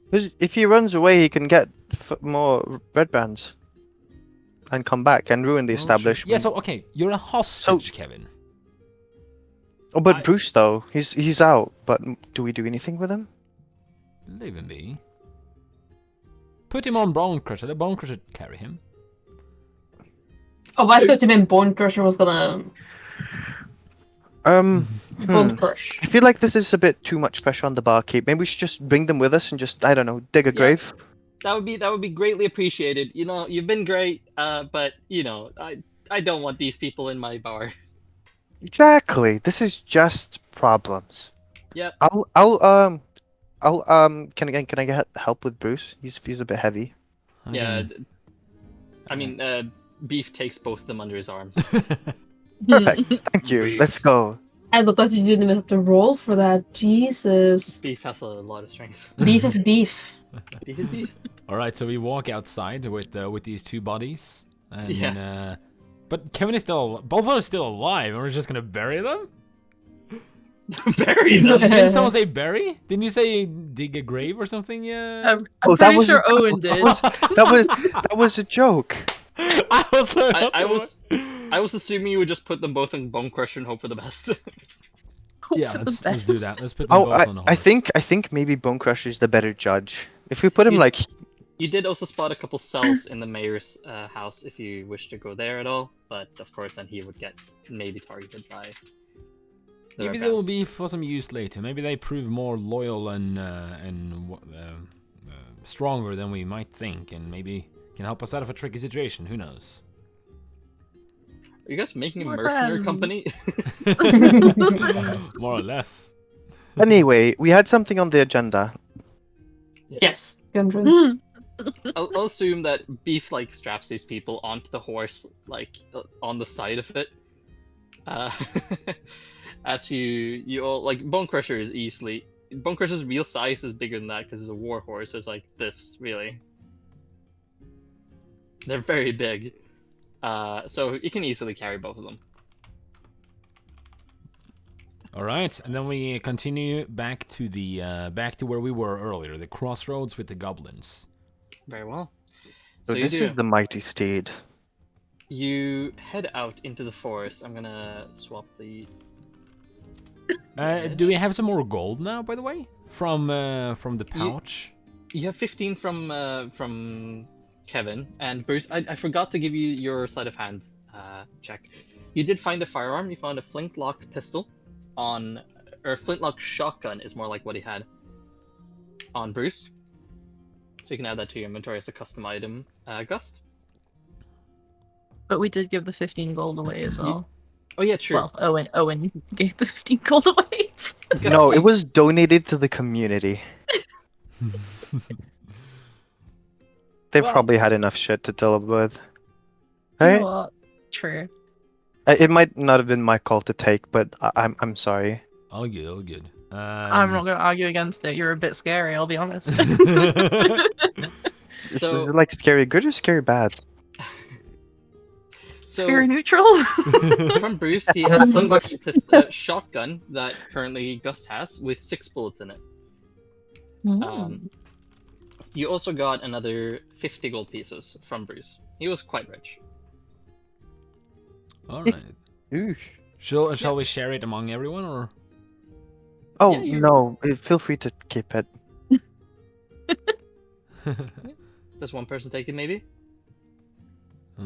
'Cause if he runs away, he can get more red bands and come back and ruin the Oh, true. establishment. Yeah, so okay, you're a hostage, Kevin. Oh, but I- Bruce though, he's out. But do we do anything with him? Leave him be. Put him on Bone Crusher. The Bone Crusher carry him. Oh, I thought you meant Bone Crusher was gonna Bone Bone Crush. I feel like this is a bit too much pressure on the barkeep. Maybe we should just bring them with us and just, I don't know, dig a Yeah. grave. That would be greatly appreciated. You know, you've been great, but you know, I don't want these people in my bar. Exactly. This is just problems. Yep. Can I get help with Bruce? He's a bit heavy. Yeah. Again. I mean, Beef takes both of them under his arms. Perfect. Thank you. Brief. Let's go. I looked like you didn't even have to roll for that. Jesus. Beef has a lot of strength. Beef is beef. Beef is beef. All right, so we walk outside with these two bodies, and Yeah. but Kevin is still. Both of them are still alive, and we're just gonna bury them. Bury them. Didn't someone say bury? Didn't you say dig a grave or something? Yeah. I'm Oh, that pretty was sure a- Owen did. That was a joke. I was. Like, I was assuming you would just put them both in Bone Crusher and hope for the best. Yeah, For the let's do best. that. Let's put them Oh, both on the I horse. think maybe Bone Crusher is the better judge. If we put him You- like, You did also spot a couple cells in the mayor's house if you wish to go there at all, but of course then he would get maybe targeted by. the Maybe Red they will Bands. be for some use later. Maybe they prove more loyal and stronger than we might think, and maybe can help us out of a tricky situation. Who knows? Are you guys making a We're mercenary friends. company? More or less. anyway, we had something on the agenda. Yes. Gundren. I'll assume that Beef like straps these people onto the horse, like on the side of it. As you all like Bone Crusher is easily Bone Crusher's real size is bigger than that because it's a war horse. It's like this really. They're very big, so you can easily carry both of them. All right, and then we continue back to the back to where we were earlier, the crossroads with the goblins. Very well. So So you this do. is the mighty steed. You head out into the forest. I'm gonna swap the. Do we have some more gold now, by the way, from the pouch? You have 15 from Kevin and Bruce. I forgot to give you your sleight of hand check. You did find a firearm. You found a flintlock pistol or flintlock shotgun is more like what he had on Bruce. So you can add that to your inventory as a custom item, Gust. But we did give the 15 gold away as well. Oh yeah, true. Well, Owen gave the 15 gold away. No, it was donated to the community. They Well- probably had enough shit to deal with. You know Right? what? True. It might not have been my call to take, but I'm sorry. All good, all good. I'm not going to argue against it. You're a bit scary, I'll be honest. Is So- it like scary good or scary bad? So Scary neutral? from Bruce, he had a full-fledged shotgun that currently Gust has with 6 bullets in it. You also got another 50 gold pieces from Bruce. He was quite rich. All right. Oof. Shall we share it among everyone, or? Oh Yeah, you- no! Feel free to keep it. Does one person take it, maybe? I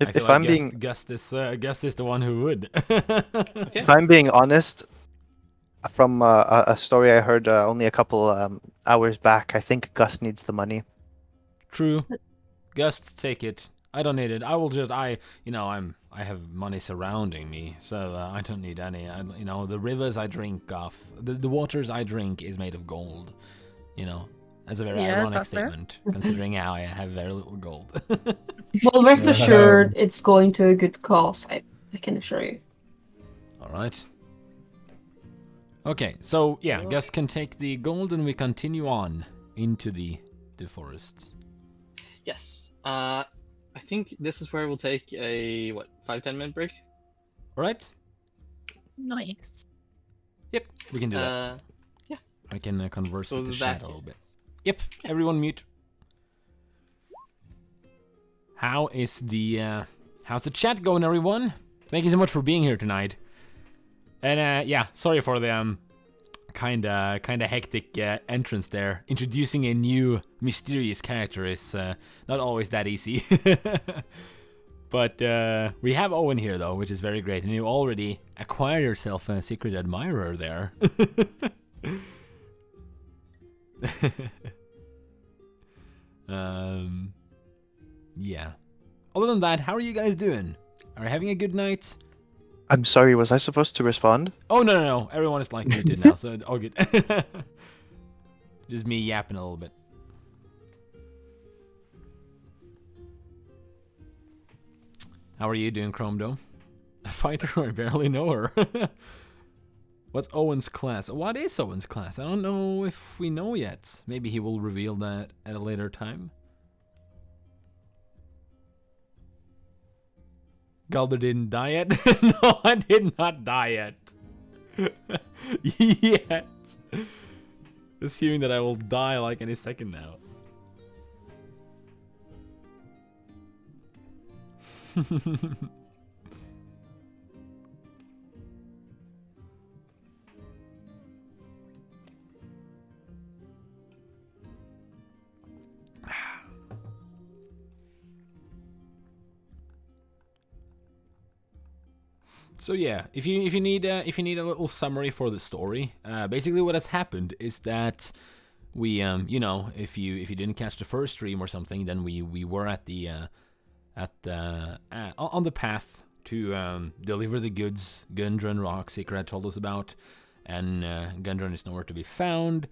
feel If like I'm being Gust is the one who would. Okay. if I'm being honest, from a story I heard only a couple hours back, I think Gus needs the money. True. Gust, take it. I don't need it. I will just I have money surrounding me, so I don't need any. The rivers I drink off, the waters I drink is made of gold. That's a very Yes, ironic that's fair. statement, considering how I have very little gold. Well, rest assured, it's going to a good cause. I can assure you. All right. Okay, so yeah, Gust can take the gold, and we continue on into the forest. Yes. I think this is where we'll take a 5-10 minute break. All right. Nice. Yep, we can do that. I can converse So with the that- chat a little bit. Yep, everyone mute. How's the chat going, everyone? Thank you so much for being here tonight. And yeah, sorry for the kinda hectic entrance there. Introducing a new mysterious character is not always that easy. But we have Owen here though, which is very great, and you already acquired yourself a secret admirer there. Yeah. Other than that, how are you guys doing? Are you having a good night? I'm sorry, was I supposed to respond? Oh no. Everyone is like muted now, so all good. Just me yapping a little bit. How are you doing, Chrome Dome? A fighter? I barely know her. What's Owen's class? What is Owen's class? I don't know if we know yet. Maybe he will reveal that at a later time. Galder didn't die yet? No, I did not die yet. Yet. Assuming that I will die like any second now. So yeah, if you need a little summary for the story, basically what has happened is that we if you didn't catch the first stream or something, then we were at the on the path to deliver the goods Gundren Rockseeker had told us about, and Gundren is nowhere to be found.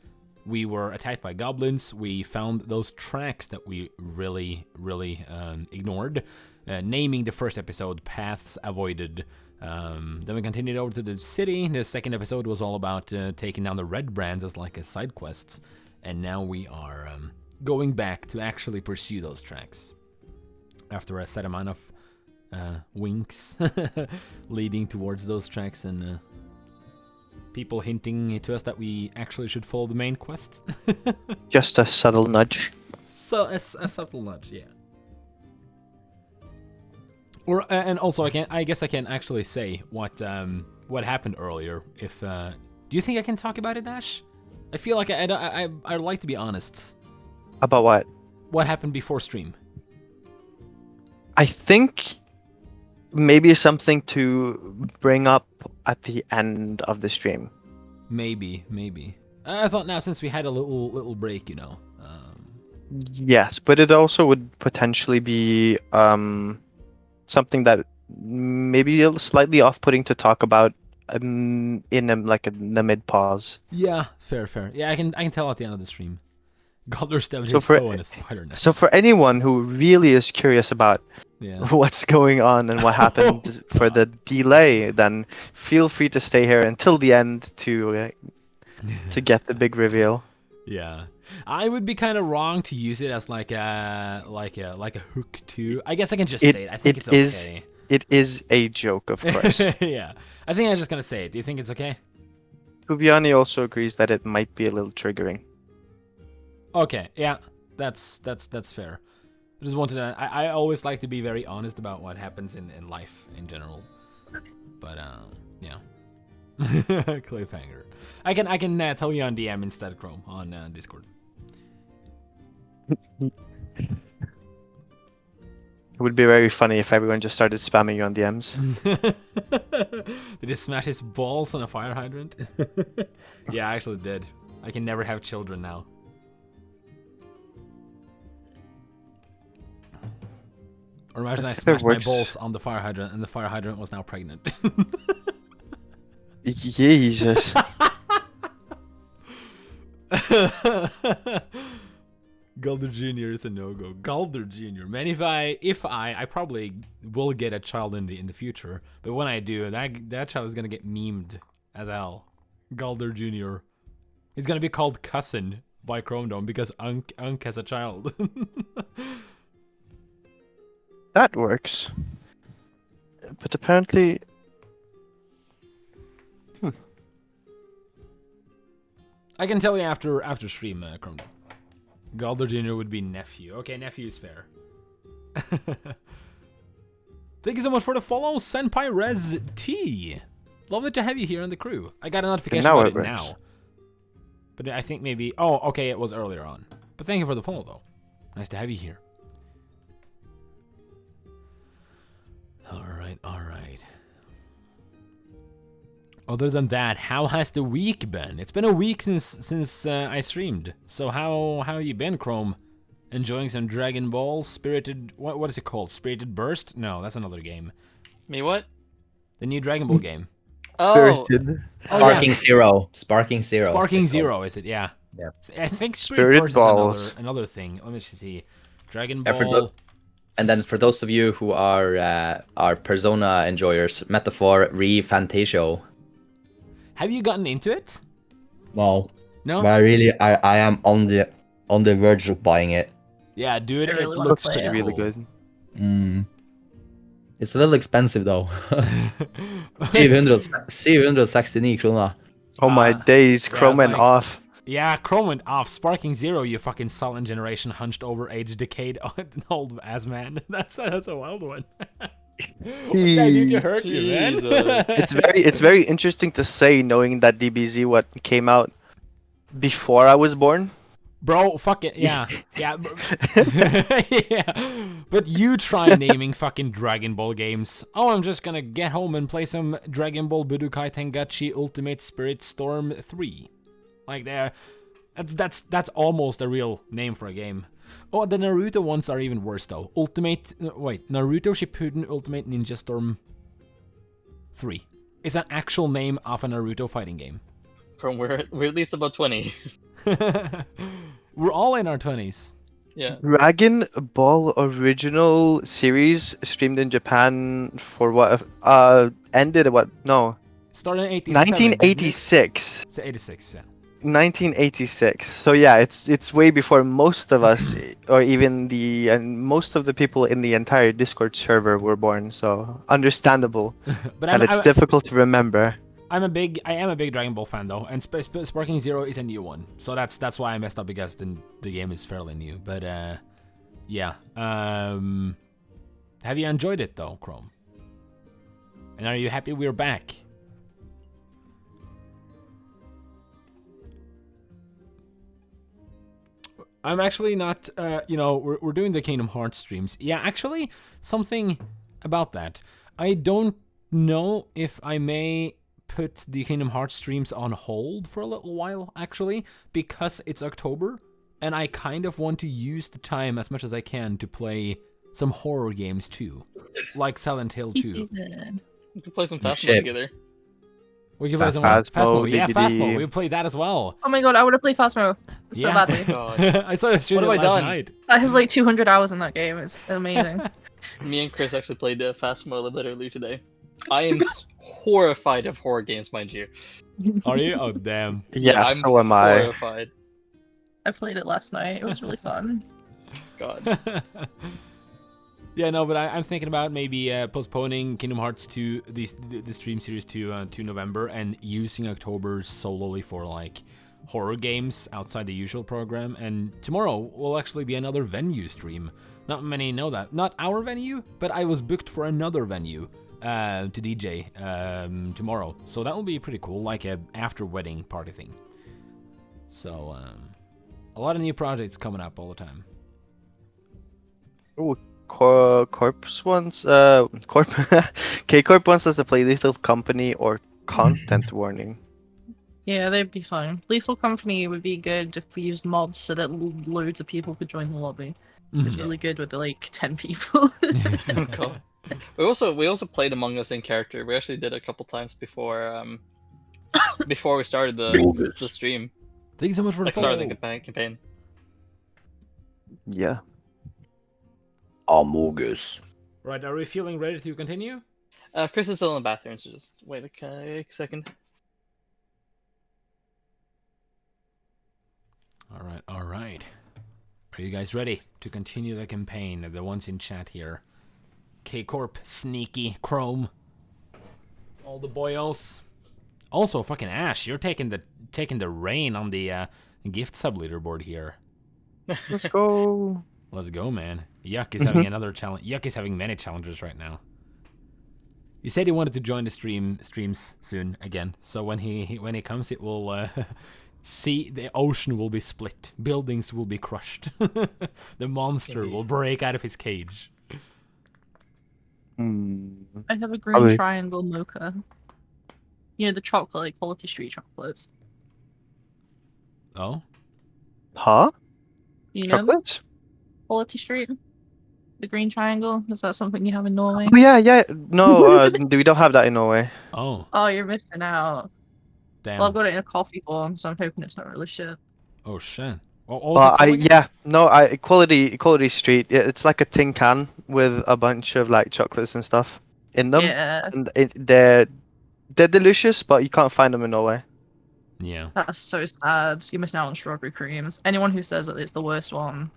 We were attacked by goblins. We found those tracks that we really ignored, naming the first episode Paths Avoided. Then we continued over to the city. The second episode was all about taking down the red brands as like a side quests, and now we are going back to actually pursue those tracks after a set amount of winks leading towards those tracks, and people hinting to us that we actually should follow the main quest. Just a subtle nudge. So a subtle nudge, yeah. Or and also I guess I can actually say what happened earlier. If do you think I can talk about it, Ash? I feel like I'd like to be honest. About what? What happened before stream? I think maybe something to bring up at the end of the stream. Maybe. I thought now since we had a little break, Yes, but it also would potentially be something that maybe slightly off-putting to talk about in the mid pause. Yeah, fair. Yeah, I can tell at the end of the stream. Galder stabbed So his for- toe in a spider nest. So for anyone who really is curious about yeah. what's going on and what happened for the delay, then feel free to stay here until the end to get the big reveal. Yeah, I would be kind of wrong to use it as like a hook too. I guess I can just say it. I think it's okay. It is a joke, of course. Yeah, I think I'm just gonna say it. Do you think it's okay? Kubiani also agrees that it might be a little triggering. Okay, yeah, that's fair. I just wanted to. I always like to be very honest about what happens in life in general. But yeah. Cliffhanger. I can tell you on DM instead, Chrome, on Discord. It would be very funny if everyone just started spamming you on DMs. Did he smash his balls on a fire hydrant? Yeah, I actually did. I can never have children now. Or imagine I smashed my balls on the fire hydrant and the fire hydrant was now pregnant. Jesus. Galder Jr. is a no-go. Galder Jr. Man, if I probably will get a child in the future, but when I do, that child is gonna get memed as hell. Galder Jr. He's gonna be called Cousin by Chrome Dome because Unk has a child. That works. But apparently... I can tell you after stream, Chrome Dome. Galder Jr. would be nephew. Okay, nephew is fair. Thank you so much for the follow, Senpai Rez T. Lovely to have you here on the crew. I got a notification about it now. But I think maybe... Oh, okay, it was earlier on. But thank you for the follow, though. Nice to have you here. Alright. Other than that, how has the week been? It's been a week since I streamed. So how have you been, Chrome? Enjoying some Dragon Ball Spirited... What is it called? Spirited Burst? No, that's another game. Me what? The new Dragon Ball game. Oh, Sparking Zero. Sparking Zero. Sparking Zero, is it? Yeah. Yeah. I think Spirit Burst Balls. is another thing. Let me see. Dragon Yeah, Ball... And then for those of you who are Persona enjoyers, Metaphor Re-Fantasio. Have you gotten into it? No. No? But I am on the verge of buying it. Yeah, dude, I it really looks wanna play it. really cool. good. It's a little expensive though. 769 kroner. Oh my days, yeah, Chrome it's went like- off. Yeah, Chrome went off. Sparking Zero, you fucking silent generation, hunched over age decade old ass man. That's a wild one. What did I do to hurt you, man? Jesus. It's very interesting to say, knowing that DBZ came out before I was born. Bro, fuck it, yeah. Yeah. Yeah. But you try naming fucking Dragon Ball games. Oh, I'm just gonna get home and play some Dragon Ball Budokai Tengachi Ultimate Spirit Storm 3. Like that's almost a real name for a game. Oh, the Naruto ones are even worse though. Naruto Shippuden Ultimate Ninja Storm 3 is an actual name of a Naruto fighting game. From we're at least about 20. We're all in our 20s. Yeah. Dragon Ball original series streamed in Japan for what? Ended at what? No, Started in 87. 1986. It's 86, yeah. 1986. So yeah, it's way before most of us, or even most of the people in the entire Discord server were born. So understandable, But and it's difficult to remember. I am a big Dragon Ball fan though, and Sparking Zero is a new one, so that's why I messed up, because the game is fairly new. But yeah. Have you enjoyed it though, Chrome? And are you happy we're back? I'm actually not, we're doing the Kingdom Hearts streams. Yeah, actually, something about that. I don't know if I may put the Kingdom Hearts streams on hold for a little while, actually, because it's October, and I kind of want to use the time as much as I can to play some horror games too, like Silent Hill 2. Season. We could play some Phasmo shit. together. We can play some what? Phasmo, Phasmo, yeah, DBD. Phasmo. We played that as well. Oh my god, I want to play Phasmo so Yeah. badly. God. I saw you stream it What have I last done? night. I have like 200 hours in that game. It's amazing. Me and Chris actually played Phasmo literally today. I am horrified of horror games, mind you. Are you? Oh damn. Yeah, I'm so am I. horrified. I played it last night. It was really fun. God. Yeah, no, but I'm thinking about maybe postponing Kingdom Hearts to the stream series to November and using October solely for like horror games outside the usual program. And tomorrow will actually be another venue stream. Not many know that. Not our venue, but I was booked for another venue to DJ tomorrow. So that will be pretty cool, like a after wedding party thing. So a lot of new projects coming up all the time. Ooh, Corpse wants K-Corp wants us to play Lethal Company or Content Warning. Yeah, they'd be fine. Lethal Company would be good if we used mods so that loads of people could join the lobby. It's really good with like 10 people. Oh, God. We also played Among Us in character. We actually did it a couple times before before we started the stream. Thank you so much for the Like started the follow. campaign. Yeah. Amogus. Right, are we feeling ready to continue? Chris is still in the bathroom, so just wait a second. All right. Are you guys ready to continue the campaign? The ones in chat here. K-Corp, Sneaky, Chrome. All the boyos. Also, fucking Ash, you're taking the reign on the gift sub leaderboard here. Let's go. Let's go, man. Yuck is having another challenge. Yuck is having many challenges right now. He said he wanted to join the streams soon again. So when he comes, it will see the ocean will be split, buildings will be crushed, the monster will break out of his cage. I have a green Probably. triangle mocha. You know, the chocolate, like Quality Street chocolates. Oh, Huh? You know, Chocolate? Quality Street? The green triangle? Is that something you have in Norway? Oh yeah. No, we don't have that in Norway. oh, Oh, you're missing out. damn. Well, I've got it in a coffee form, so I'm hoping it's not really shit. Oh shit. What was it called again? Quality Street. It's like a tin can with a bunch of like chocolates and stuff in them, Yeah, and they're delicious, but you can't find them in Norway. Yeah. that's so sad. You're missing out on strawberry creams. Anyone who says that it's the worst one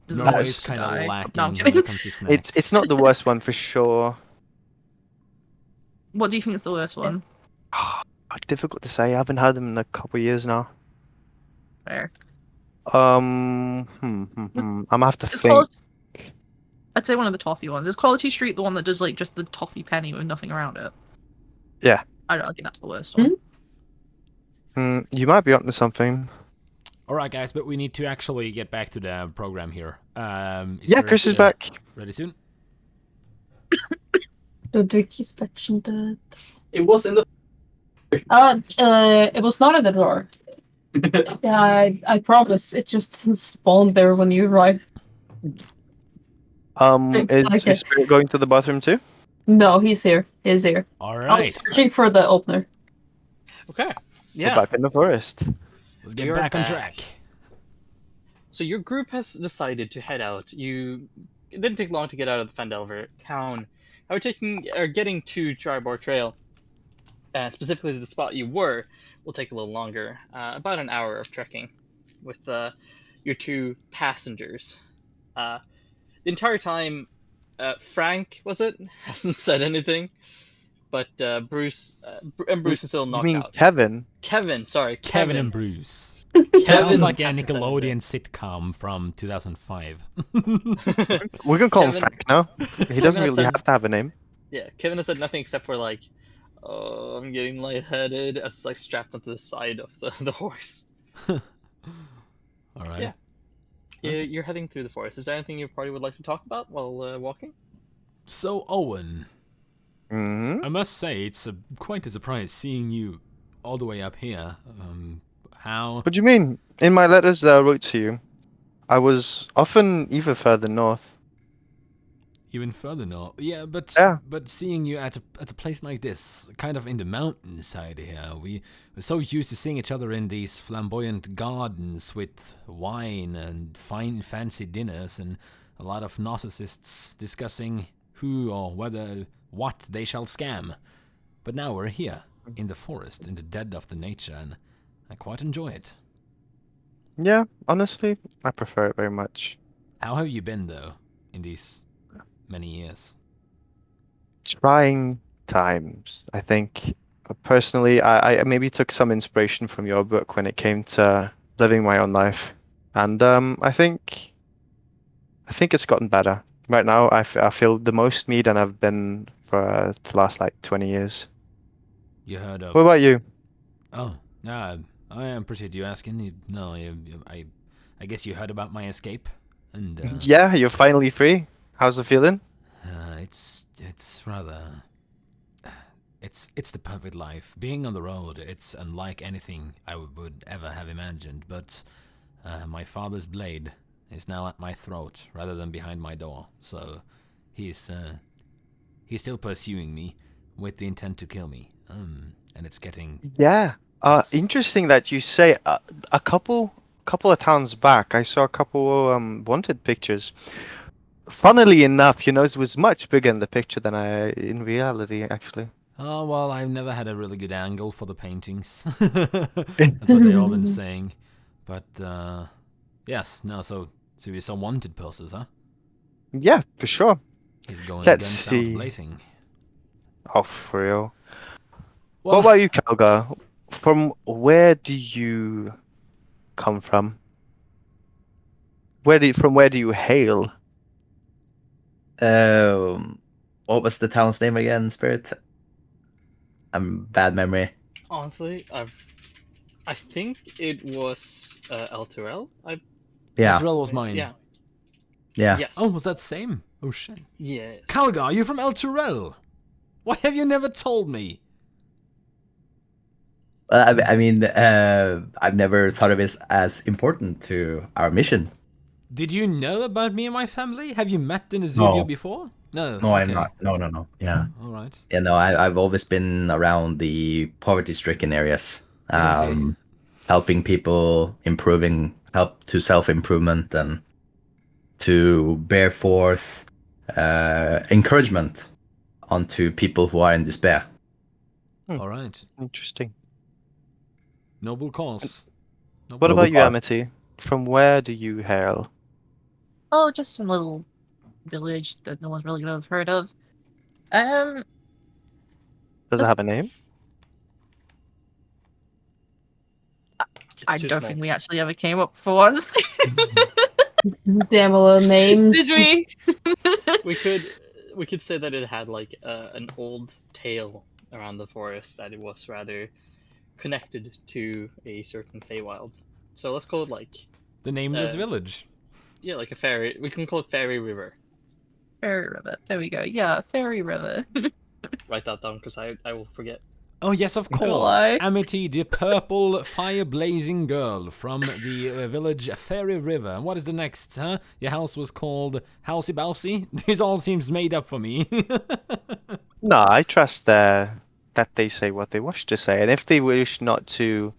deserves Norway's to kind of die. lacking No, I'm when kidding. it comes to snacks. It's not the worst one for sure. What do you think is the worst one? Difficult to say. I haven't had them in a couple of years now. Fair. I'm gonna have to It's think. called. I'd say one of the toffee ones. Is Quality Street the one that does like just the toffee penny with nothing around it? Yeah. I don't think that's the worst one. You might be onto something. All right, guys, but we need to actually get back to the program here. Yeah, Chris is back. Ready soon? Ludwig is mentioned. It was in the. It was not in the drawer. Yeah, I promise. It just spawned there when you arrived. It's Is Spirit going to the bathroom too? No, he's here. He's here. All I was right, searching for the opener. Okay. We're Yeah. back in the forest. let's get You're back on back. track. So your group has decided to head out. It didn't take long to get out of the Fandelver town. Getting to Tribor Trail, specifically to the spot you were, will take a little longer. About an hour of trekking, with your two passengers. The entire time, Frank hasn't said anything, but Bruce is still You knocked mean out. Kevin? Kevin, sorry, Kevin and Bruce. Kevin Sounds like a hasn't said Nickelodeon sitcom from 2005. We can call him Kevin- Frank now. He doesn't has really said- have to have a name. Yeah, Kevin has said nothing except for like, "Oh, I'm getting lightheaded," as it's like strapped onto the side of the horse. All right. Yeah. You're heading through the forest. Is there anything your party would like to talk about while walking? So Owen, Hmm. I must say it's quite a surprise seeing you all the way up here. How? What do you mean? In my letters that I wrote to you, I was often even further north. Even further north. Yeah, Yeah. but seeing you at a place like this, kind of in the mountainside here, we're so used to seeing each other in these flamboyant gardens with wine and fine fancy dinners and a lot of narcissists discussing who or whether what they shall scam. But now we're here in the forest, in the dead of the nature, and I quite enjoy it. Yeah, honestly, I prefer it very much. How have you been though in these many years? Trying times. I think personally, I maybe took some inspiration from your book when it came to living my own life, and I think it's gotten better. Right now, I feel the most me than I've been for the last like 20 years. You heard of? What about you? Oh, no, I appreciate you asking. I guess you heard about my escape, and Yeah, you're finally free. How's it feeling? it's rather. It's the perfect life. Being on the road, it's unlike anything I would ever have imagined. But my father's blade is now at my throat rather than behind my door. So he's still pursuing me with the intent to kill me. And it's getting. Yeah. Yes. Interesting that you say a couple of towns back, I saw a couple wanted pictures. Funnily enough, it was much bigger in the picture than in reality, actually. Oh, well, I've never had a really good angle for the paintings. That's what they all been saying. But, yes, no, so you saw wanted posters, huh? Yeah, for sure. He's going Let's guns out see. blazing. Oh, for real. Well, What about you, Kalga? From where do you come from? From where do you hail? What was the town's name again, Spirit? I'm bad memory. Honestly, I think it was El Turel. Yeah, Terrell was mine. Yeah. yeah. Yes. Oh, was that the same? Oh, shit. Yes. Kalgar, are you from El Turel? Why have you never told me? Well, I mean, I've never thought of it as important to our mission. Did you know about me and my family? Have you met in Azuvia No. before? No. No, okay. I'm not. No. Yeah. All right. Yeah, no, I've always been around the poverty-stricken areas, I see. helping people, help to self-improvement and to bear forth encouragement onto people who are in despair. All right. Interesting. Noble cause. What about you, Amity? From where do you hail? Oh, just some little village that no one's really gonna have heard of. Does it Just- have a name? I too don't small. think we actually ever came up for once. Damn all the names. Did we? We could say that it had like an old tale around the forest, that it was rather connected to a certain Feywild. So let's call it like The nameless village. yeah, like a fairy. We can call it Fairy River. Fairy River. There we go. Yeah, Fairy River. Write that down because I will forget. Oh, yes, of Don't course. lie. Amity, the purple fire-blazing girl from the village Fairy River. And what is the next, huh? Your house was called Housey Bousey? This all seems made up for me. No, I trust that they say what they wish to say, and if they wish not to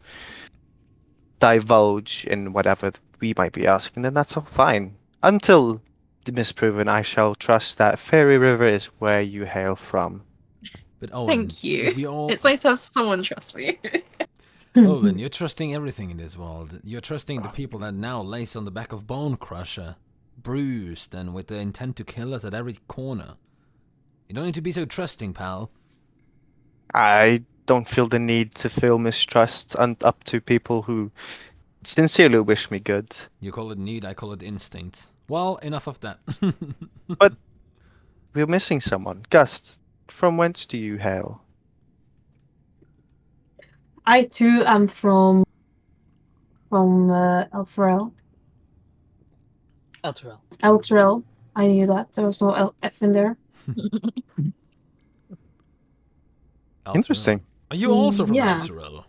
divulge in whatever we might be asking, then that's all fine. Until misproven, I shall trust that Fairy River is where you hail from. But Owen, Thank you. we all... It's nice to have someone trust me. Owen, you're trusting everything in this world. You're trusting the people that now lace on the back of Bone Crusher, bruised and with the intent to kill us at every corner. You don't need to be so trusting, pal. I don't feel the need to feel mistrust up to people who sincerely wish me good. You call it need, I call it instinct. Well, enough of that. But we're missing someone. Gust, from whence do you hail? I too am from Elfrel. El Turel. Eltrel. I knew that. There was no F in there. Interesting. Are you also from Yeah. Elturel?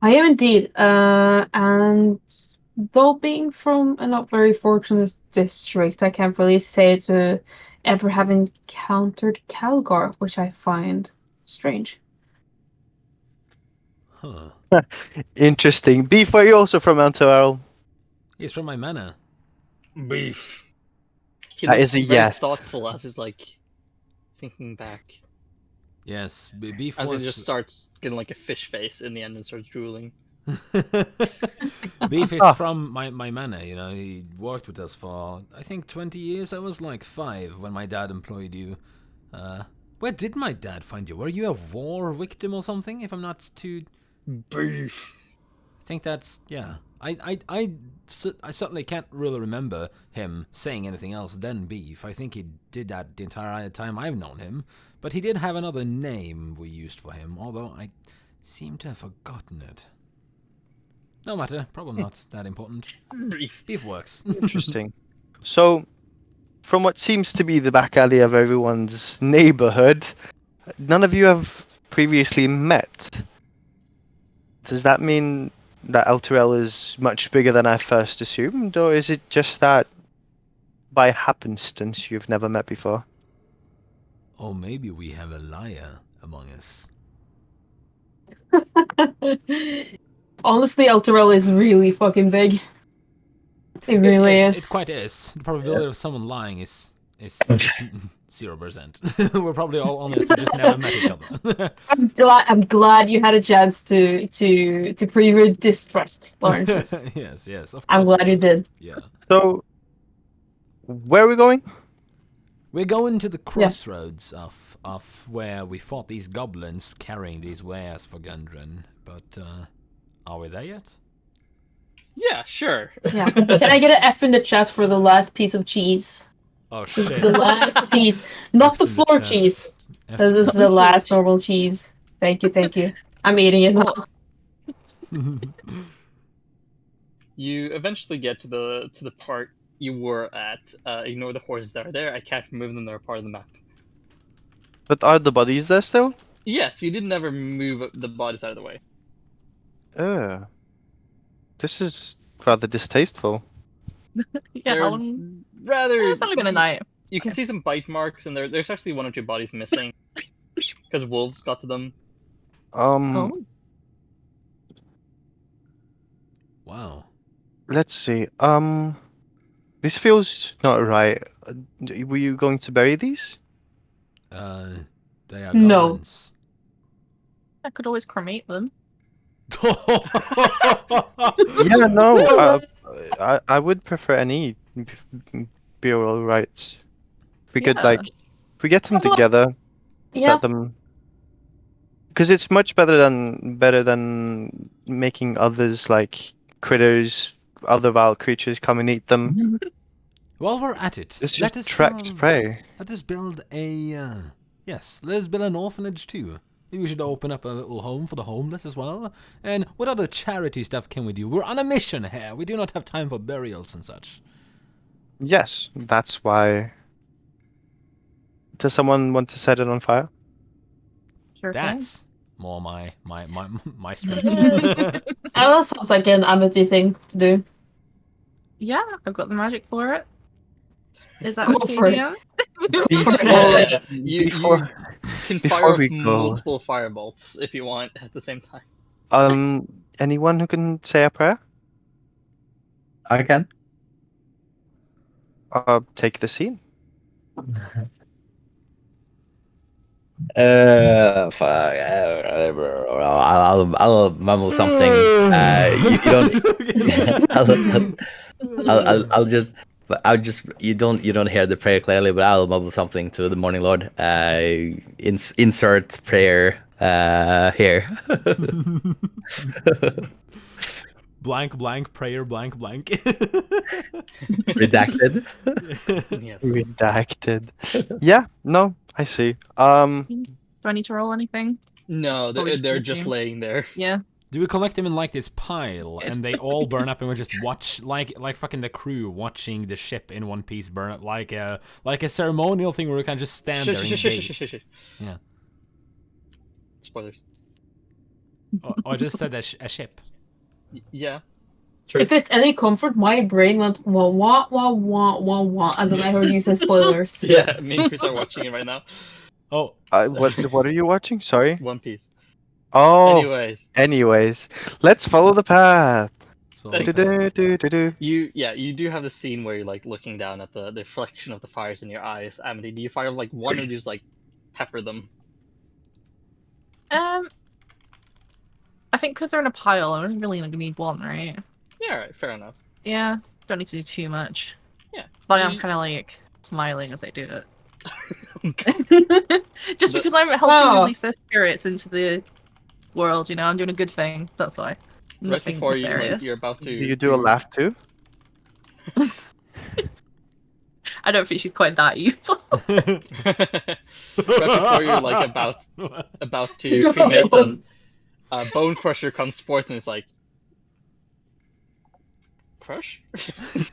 I am indeed. And Though being from a not very fortunate district, I can't really say to ever have encountered Calgar, which I find strange. Huh. Interesting. Beef, where are you also from, Mount Earl? He's from my manor. Beef. He That looks is a very yes. thoughtful as he's like thinking back. Yes, Beef As he was... just starts getting like a fish face in the end and starts drooling. Beef is Ah. from my manor, you know. He worked with us for, I think, 20 years. I was like 5 when my dad employed you. Where did my dad find you? Were you a war victim or something, if I'm not too... Beef. I think that's... yeah. I certainly can't really remember him saying anything else than Beef. I think he did that the entire time I've known him. But he did have another name we used for him, although I seem to have forgotten it. No matter, probably not that important. Beef. Beef works. Interesting. So, from what seems to be the back alley of everyone's neighborhood, none of you have previously met. Does that mean that Elturel is much bigger than I first assumed, or is it just that by happenstance you've never met before? Or maybe we have a liar among us. Honestly, Elturel is really fucking big. It really It is. quite is. The probability of someone lying is 0%. We're probably all honest. We just never met each other. I'm glad you had a chance to pre-read distrust, Lawrence. Yes, of course. I'm glad you did. Yeah. So, where are we going? We're going to the crossroads of where we fought these goblins carrying these wares for Gundren. But are we there yet? Yeah, sure. Yeah. Can I get an F in the chat for the last piece of cheese? Oh This is shit. the last piece, not F's the in the floor chest. cheese. F- This is the last normal cheese. Thank you. I'm eating it now. You eventually get to the part you were at. Ignore the horses that are there. I can't remove them. They're part of the map. But are the bodies there still? Yes, you didn't ever move the bodies out of the way. This is rather distasteful. Yeah, They're how long? rather. It's only been a night. You can see some bite marks, and there's actually 1 or 2 bodies missing because wolves got to them. Oh. Wow. Let's see. This feels not right. Were you going to bury these? They are No. goblins. I could always cremate them. Yeah, no. I would prefer any burial rites. We could Yeah. if we get them together, Yeah. set them. Because it's much better than making others like critters, other wild creatures come and eat them. While we're at it, This let just us attracts build, prey. let us build a yes, let us build an orphanage too. Maybe we should open up a little home for the homeless as well. And what other charity stuff can we do? We're on a mission here. We do not have time for burials and such. Yes, that's why. Does someone want to set it on fire? Sure thing. That's more my stretch. That sounds like an Amity thing to do. Yeah, I've got the magic for it. Is that Go okay, for it. DM? Yeah, you Before can before fire off we go- multiple firebolts if you want at the same time. anyone who can say a prayer? I can. Take the scene. Fuck. I'll mumble something. You don't. I'll just. You don't hear the prayer clearly, but I'll mumble something to the Morning Lord. Insert prayer. Here. blank prayer blank. Redacted. Yes. Redacted. Yeah. No. I see. Do I need to roll anything? No, Probably they're just just assume. laying there. Yeah. Do we collect them in like this pile Good. and they all burn up and we just watch like fucking the crew watching the ship in one piece burn up like a ceremonial thing where we can just stand there and gaze. Yeah. Spoilers. I just said a ship. Yeah. If it's any comfort, my brain went wah wah wah wah wah wah, and then I heard you say spoilers. Yeah, me and Chris are watching it right now. Oh, What are you watching? Sorry. One Piece. Oh. Anyways, Let's follow the path. so Do-do-do-do-do-do. you do have the scene where you're like looking down at the reflection of the fires in your eyes. Amity, do you fire like one or just like pepper them? I think because they're in a pile, I'm only really gonna need one, right? Yeah, alright, fair enough. Yeah, don't need to do too much. Yeah. But I'm kind of like smiling as I do it. Just The- because I'm helping release their spirits into the world, you know, I'm doing a good thing. That's why. Right Nothing before nefarious. you're about to. Do you do a laugh too? I don't think she's quite that evil. Right before you're like about to cremate them, Bone Crusher comes forth and is like, crush,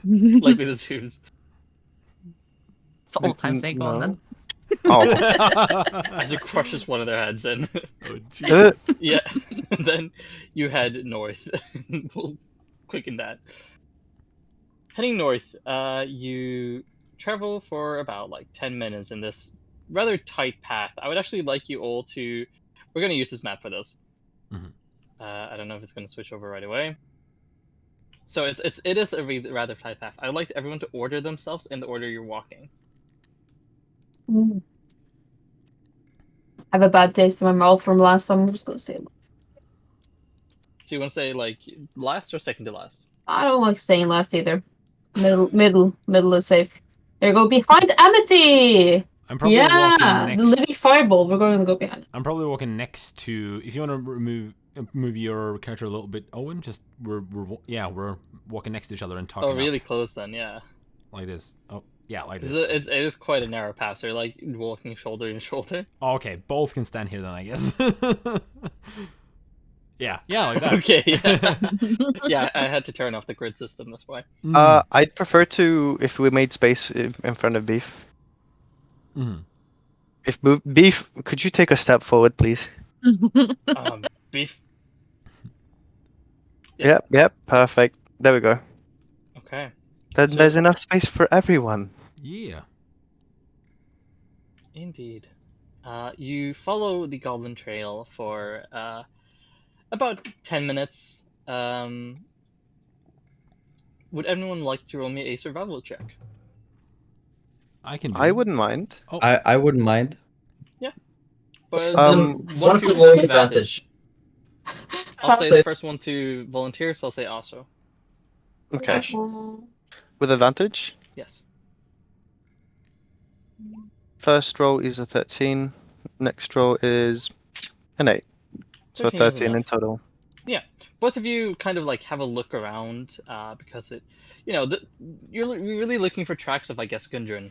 like with his hooves. For old time's sake, go on then. Oh. As it crushes one of their heads in. Oh, Jesus. Yeah. Then you head north. We'll quicken that. Heading north, you travel for about like 10 minutes in this rather tight path. I would actually like you all to. We're going to use this map for this. Mhm. I don't know if it's going to switch over right away. So it is a rather tight path. I would like everyone to order themselves in the order you're walking. I have a bad taste in my mouth from last time. I'm just gonna stay. So you want to say like last or second to last? I don't like staying last either. Middle is safe. There you go behind Amity. I'm probably walking The next. living fireball. We're going to go behind. I'm probably walking next to. If you want to move your character a little bit, Owen. Just we're walking next to each other and talking. Oh, really close then, yeah. Like this. Oh, yeah, like 'Cause this. it is quite a narrow path. So you're like walking shoulder to shoulder. Oh, okay, both can stand here then, I guess. yeah, like that. Okay, yeah. Yeah, I had to turn off the grid system. That's why. I'd prefer to if we made space in front of Beef. Mhm. Beef, could you take a step forward, please? Beef. Yep, perfect. There we go. Okay. Then So- there's enough space for everyone. Yeah. Indeed. You follow the Goblin Trail for about 10 minutes. Would anyone like to roll me a survival check? I can. I wouldn't mind. Oh, I wouldn't mind. But One of you roll advantage. I'll say the first one to volunteer, so I'll say also. Okay. With advantage. Yes. First roll is a 13. Next roll is an 8. So 13 is 13 in enough. total. Both of you kind of like have a look around because it, you're really looking for tracks of, I guess, Gundren.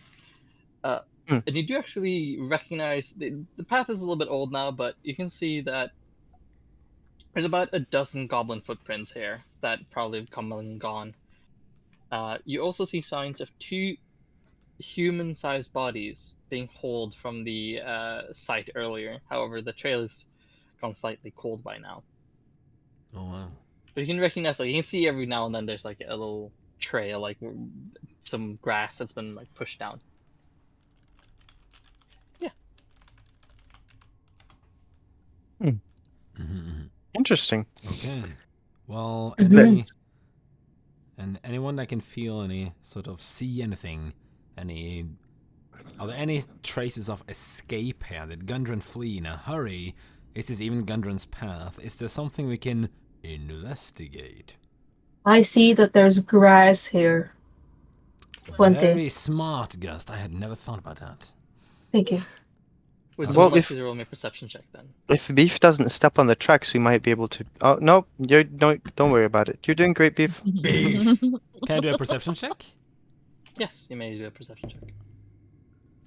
And you do actually recognize the path is a little bit old now, but you can see that there's about a dozen goblin footprints here that probably have come and gone. You also see signs of 2 human-sized bodies being hauled from the site earlier. However, the trail has gone slightly cold by now. oh wow. But you can recognize, like, you can see every now and then there's like a little trail, like some grass that's been like pushed down. Mm-hmm. Interesting. Okay. Well, anyone that can feel any sort of see anything, are there any traces of escape here? Did Gundren flee in a hurry? Is this even Gundren's path? Is there something we can investigate? I see that there's grass here. Plenty. Very smart, Gust. I had never thought about that. Thank you. Would Well, someone like if- to roll me a perception check then? If Beef doesn't step on the tracks, we might be able to. Oh no, don't worry about it. You're doing great, Beef. Can I do a perception check? Yes, you may do a perception check.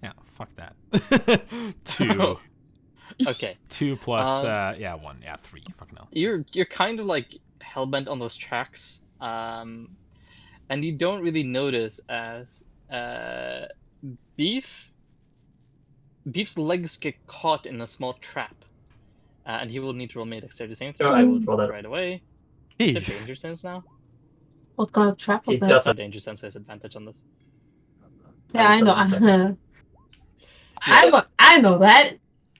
Yeah, fuck that. 2. Okay. 2 plus, 1. 3. Fuck no. You're kind of like hellbent on those tracks, and you don't really notice as Beef's legs get caught in a small trap, and he will need to roll me a dexterity saving throw. I will roll that. right away. Is it Beef. danger sense now? What kind of trap was He that? does So danger sense has advantage on this. Yeah, I will tell you in a know. I know that.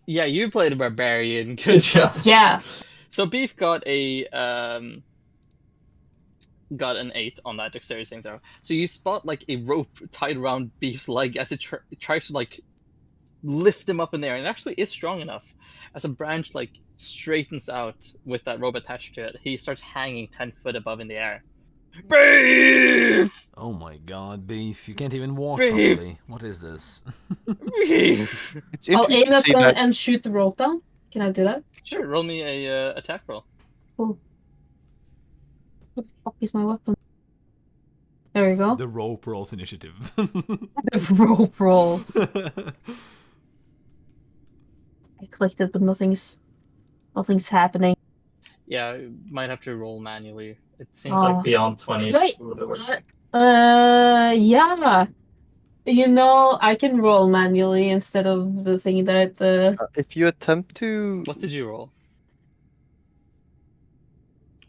Yeah, you played a barbarian. Good job. Yeah. So Beef got a got an 8 on that dexterity saving throw. So you spot like a rope tied around Beef's leg as it tries to like lift him up in the air, and it actually is strong enough. As a branch like straightens out with that rope attached to it, he starts hanging 10 foot above in the air. Beef! Oh my god, Beef, you can't even walk Beef! properly. What is this? Beef! It's I'll interesting aim to up see that. and shoot the rope down. Can I do that? Sure, roll me a attack roll. Cool. What the fuck is my weapon? There we go. The rope rolls initiative. The rope rolls. I clicked it, but nothing's happening. Yeah, you might have to roll manually. It seems Oh. like Like beyond 20, Wait. it's a little bit worse. Yeah. You know, I can roll manually instead of the thing that If you attempt to, What did you roll?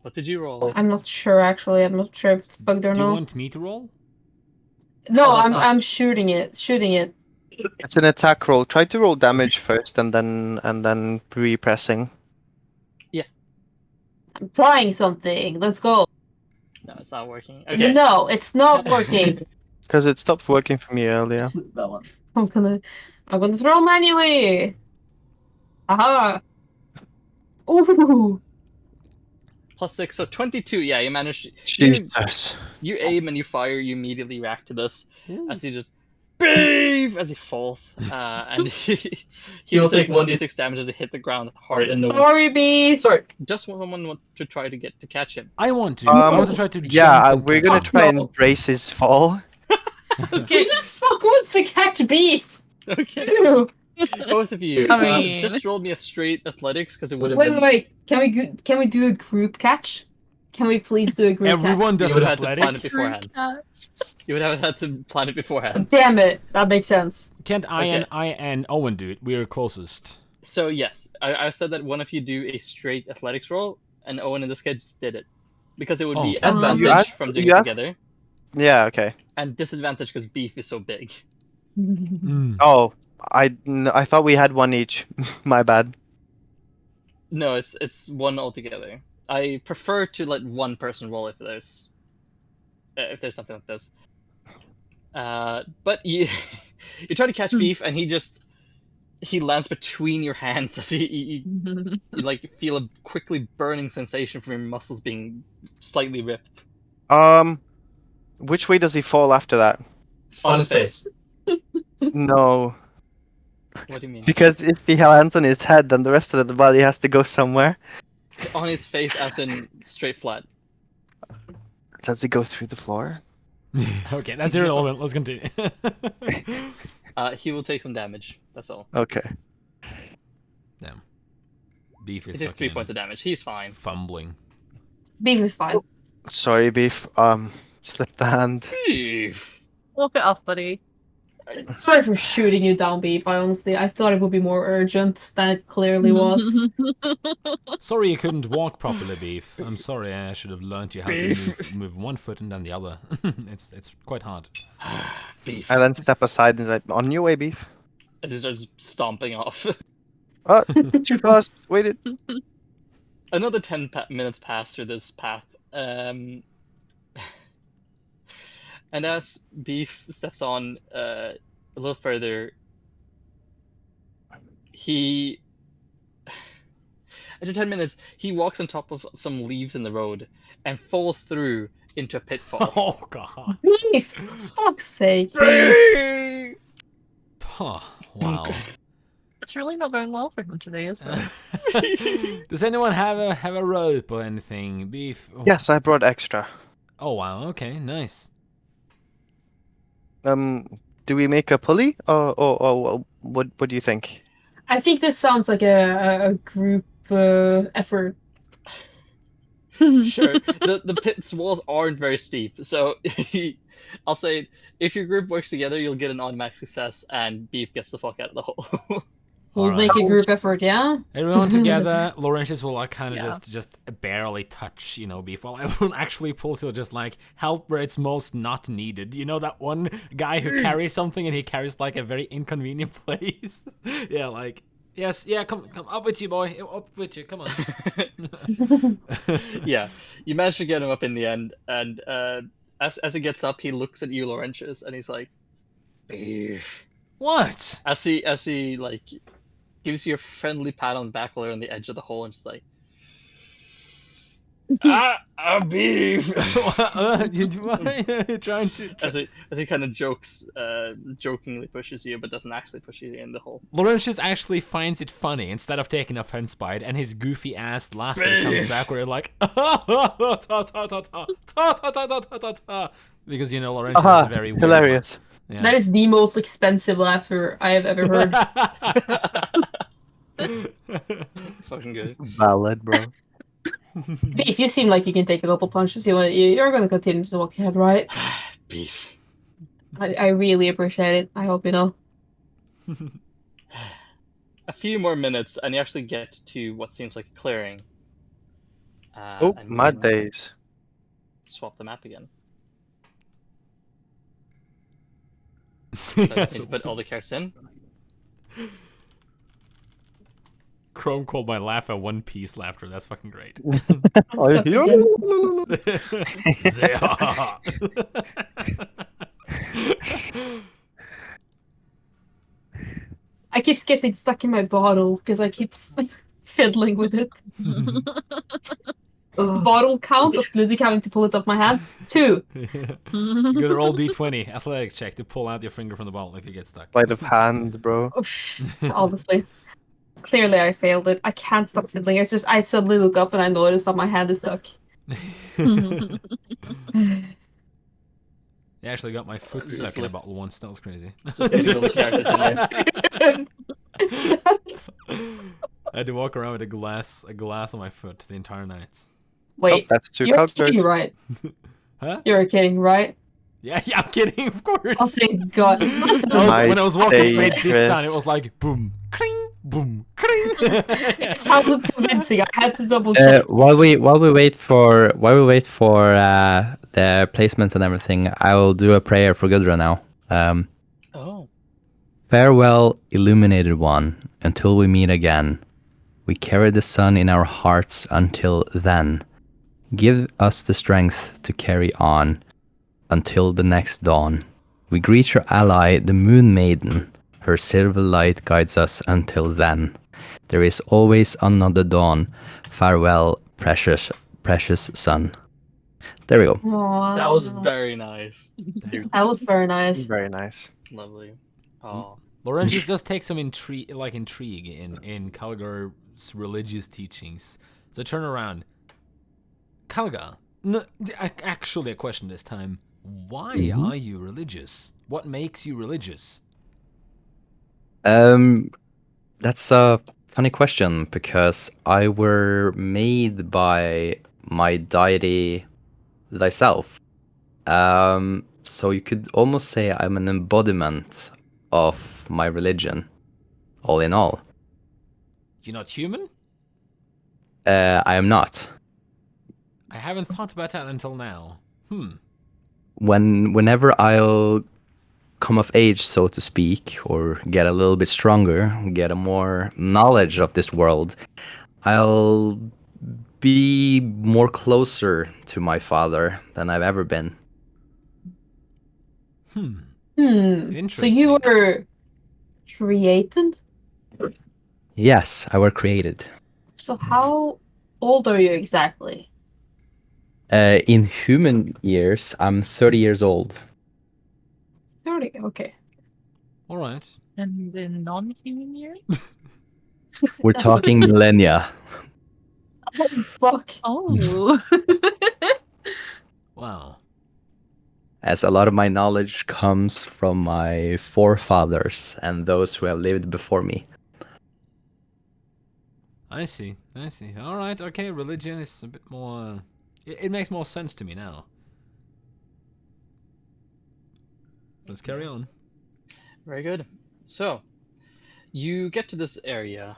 What did you roll? I'm not sure actually. I'm not sure if it's bugged or Do you not. want me to roll? No, Oh, that's not- I'm shooting it. it's an attack roll. Try to roll damage first, and then repressing. I'm trying something. Let's go. No, it's not working. Okay. No, it's not working. Because it stopped working for me earlier. It's that one. I'm gonna throw manually. Aha. Ooh. +6, so 22. Yeah, you managed. Jesus. You aim and you fire. You immediately react to this as he just beef as he falls, and he will take 1d6 damage as he hit the ground hard in the wind. Sorry, B. Sorry, just someone want to try to catch him. I want to. I want to try to Yeah, jump and we're catch gonna him. try No. and brace his fall. Who the fuck wants to catch beef? Okay, Ew. both of you. I mean- Just roll me a straight athletics because it would have Wait, been. wait, wait. Can we do a group catch? Can we please do a group Everyone You does would have had to plan it athletic. beforehand. You would have had to plan it beforehand. catch? Damn it. That makes sense. Can't Okay. I and Owen do it? We are closest. So yes, I said that one of you do a straight athletics roll, and Owen in this case just did it because it would be Oh. advantage You asked- from doing you it asked- together, Yeah, okay. and disadvantage because beef is so big. Mm. Oh, I thought we had one each. My bad. No, it's one altogether. I prefer to let one person roll if there's something like this. But you you try to catch beef, and he lands between your hands as you like feel a quickly burning sensation from your muscles being slightly ripped. Which way does he fall after that? On his face. No, What do you mean? because if he lands on his head, then the rest of the body has to go somewhere. On his face, as in straight flat. Does he go through the floor? Okay, that's irrelevant. Let's continue. He will take some damage. That's all. Okay. Damn. Beef He is takes 3 fucking points of damage. He's fine. fumbling. Beef is fine. Sorry, Beef. Slipped the hand. Beef. Walk it off, buddy. Sorry for shooting you down, Beef. I thought it would be more urgent than it clearly was. Sorry you couldn't walk properly, Beef. I'm sorry. I should have learned you how to move one foot and then the other. It's quite hard. Beef. And then step aside and like, on your way, Beef. As he starts stomping off. Oh, too fast. Waited. Another 10 minutes pass through this path. And as Beef steps on a little further, after 10 minutes, he walks on top of some leaves in the road and falls through into a pitfall. Oh god. Beef! Fuck's sake. Huh, wow. It's really not going well for him today, is it? Does anyone have a rope or anything? Beef? Oh. Yes, I brought extra. Oh wow, okay, nice. Do we make a pulley? Or what do you think? I think this sounds like a group effort. Sure. The pit's walls aren't very steep, so I'll say if your group works together, you'll get an automatic success, and Beef gets the fuck out of the hole. We'll Alright. make a group effort, yeah? Everyone together, Laurentius will like kind of Yeah. just barely touch, beef while everyone actually pulls. He'll just like help where it's most not needed. You know that one guy who carries something and he carries like a very inconvenient place? Yeah, like, yes, yeah, come up with you, boy. Up with you, come on. Yeah, you manage to get him up in the end, and as he gets up, he looks at you, Laurentius, and he's like, "Beef." What? As he like gives you a friendly pat on the back while you're on the edge of the hole, and just like, beef. You're trying to. As he kind of jokingly pushes you, but doesn't actually push you in the hole. Laurentius actually finds it funny instead of taking offense by it, and his goofy ass laughter comes back where you're like, because Laurentius is a very weird hilarious. one. That is the most expensive laughter I have ever heard. It's fucking good. Valid, bro. If you seem like you can take a couple punches, you're going to continue to walk ahead, right? Beef. I really appreciate it. I hope you know. A few more minutes, and you actually get to what seems like a clearing. Oh, and my we can days. Swap the map again. So I just need to put all the characters in. Chrome called my laugh a One Piece laughter. That's fucking great. I'm stuck again. I keep getting stuck in my bottle because I keep fiddling with it. Bottle count of Ludwig having to pull it off my hand. 2. You gotta roll D20 athletics check to pull out your finger from the bottle if you get stuck. Sleight of hand, bro. Honestly. Clearly I failed it. I can't stop fiddling. It's just I suddenly look up and I notice that my hand is stuck. You actually got my foot Just stuck in a like- bottle once. That was crazy. Just getting all the characters in there. I had to walk around with a glass on my foot the entire night. Wait, Oh, that's 2 you're kidding, colors. right? Huh? You're kidding, right? Yeah, I'm kidding, of course. Oh, thank God. Listen, When I was walking Nice with day, this sound, Chris. it was like boom, cling, boom, cling. it sounded convincing. I had to double check. While we wait for the placement and everything, I will do a prayer for Gudra now. Oh. Farewell, illuminated one, until we meet again. We carry the sun in our hearts until then. Give us the strength to carry on until the next dawn. We greet your ally, the Moon Maiden. Her silver light guides us until then. There is always another dawn. Farewell, precious sun. There we go. Aw, That was very nice. that was very nice. Very nice. Lovely. Oh. Laurentius does take some intrigue in Calgar's religious teachings. So turn around. Calgar, no, actually a question this time. Why are you religious? What makes you religious? That's a funny question because I were made by my deity thyself. So you could almost say I'm an embodiment of my religion, all in all. You're not human? I am not. I haven't thought about that until now. Whenever I'll come of age, so to speak, or get a little bit stronger, get a more knowledge of this world, I'll be more closer to my father than I've ever been. So you Interesting. were created? Yes, I were created. So how old are you exactly? In human years, I'm 30 years old. 30, okay. All right. And in non-human years? We're talking millennia. Oh, fuck. Oh. Wow. As a lot of my knowledge comes from my forefathers and those who have lived before me. I see. All right. Okay. Religion is a bit more. It makes more sense to me now. Let's carry on. Very good. So, You get to this area.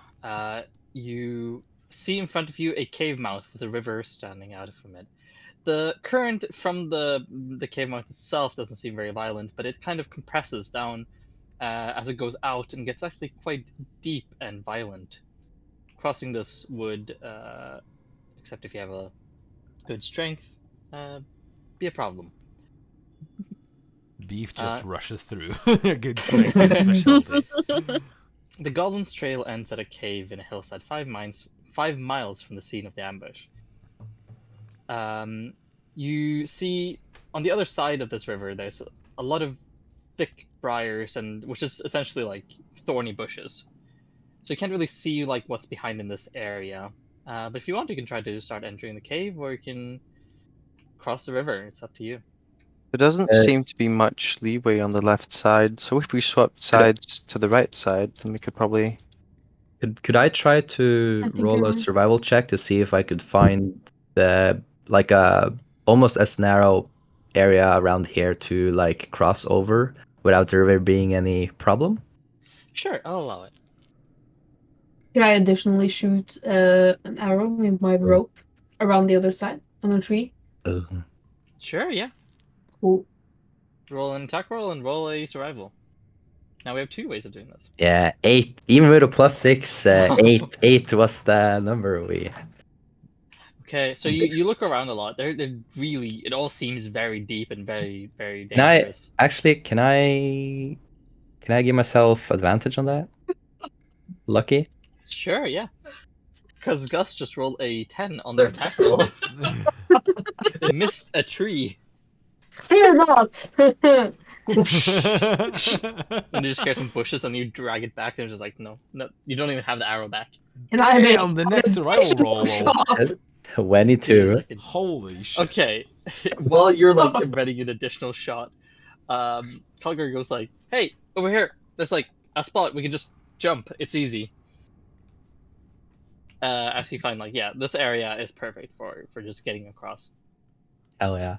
You see in front of you a cave mouth with a river standing out from it. The current from the cave mouth itself doesn't seem very violent, but it kind of compresses down as it goes out and gets actually quite deep and violent. Crossing this would, except if you have a good strength, be a problem. Beef just rushes through. A good strength specialty. The Goblin's Trail ends at a cave in a hillside 5 miles from the scene of the ambush. You see on the other side of this river, there's a lot of thick briars, which is essentially like thorny bushes. So you can't really see like what's behind in this area. But if you want, you can try to start entering the cave, or you can cross the river. It's up to you. There doesn't seem to be much leeway on the left side, so if we swapped sides to the right side, then we could probably... Could I try to I think roll a you're- survival check to see if I could find the like a almost as narrow area around here to like cross over without the river being any problem? Sure, I'll allow it. Could I additionally shoot an arrow with my rope around the other side on a tree? Sure, yeah. Cool. Roll an attack roll and roll a survival. Now we have 2 ways of doing this. Yeah, 8. Even with a +6, 8. 8 was the number we. Okay, so you look around a lot. They're really, it all seems very deep and very, very Can I dangerous. actually? Can I give myself advantage on that? Lucky. Sure, yeah. Because Gus just rolled a 10 on their attack roll. They missed a tree. Fear not! And you just hear some bushes and you drag it back and it's just like, no, you don't even have the arrow back. And I Damn, the next survival roll. 22. Holy shit. Okay, while you're like ready an additional shot, Calgary goes like, hey, over here, there's like a spot we can just jump. It's easy. As you find like, yeah, this area is perfect for just getting across. Hell yeah.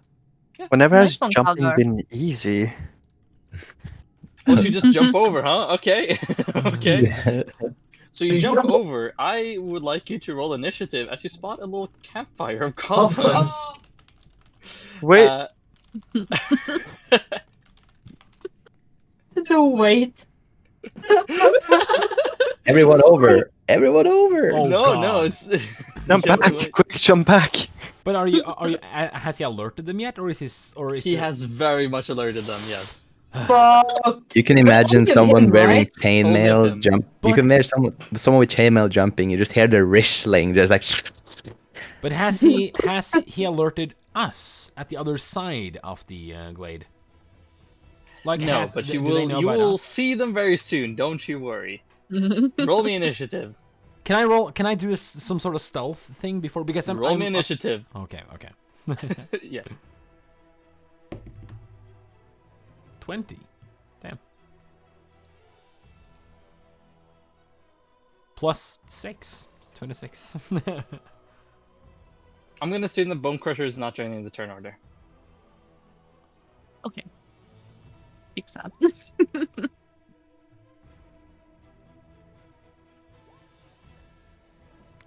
Whenever Nice has one, jumping Calgar. been easy? Well, you just jump over, huh? Okay. Okay. Yeah. So you jump over. I would like you to roll initiative as you spot a little campfire of goblins. Wait, No, wait. Everyone over. Everyone over. Oh, no, God. no, it's jump Jump back! away. Quick, jump back! But are you has he alerted them yet, or is He has very much alerted them. Yes. Fuck. You can imagine Look at someone him, wearing right? chainmail him. jump. You But- can imagine someone with chainmail jumping. You just hear the whistling, just like. But has he alerted us at the other side of the glade? Like No, but do you they will know you about will us? see them very soon. Don't you worry. Roll me initiative. Can I roll? Can I do some sort of stealth thing before? Because Roll me initiative. Okay. Yeah. 20. Damn. +6. 26. I'm gonna assume the Bone Crusher is not joining the turn order. Okay. Big sad.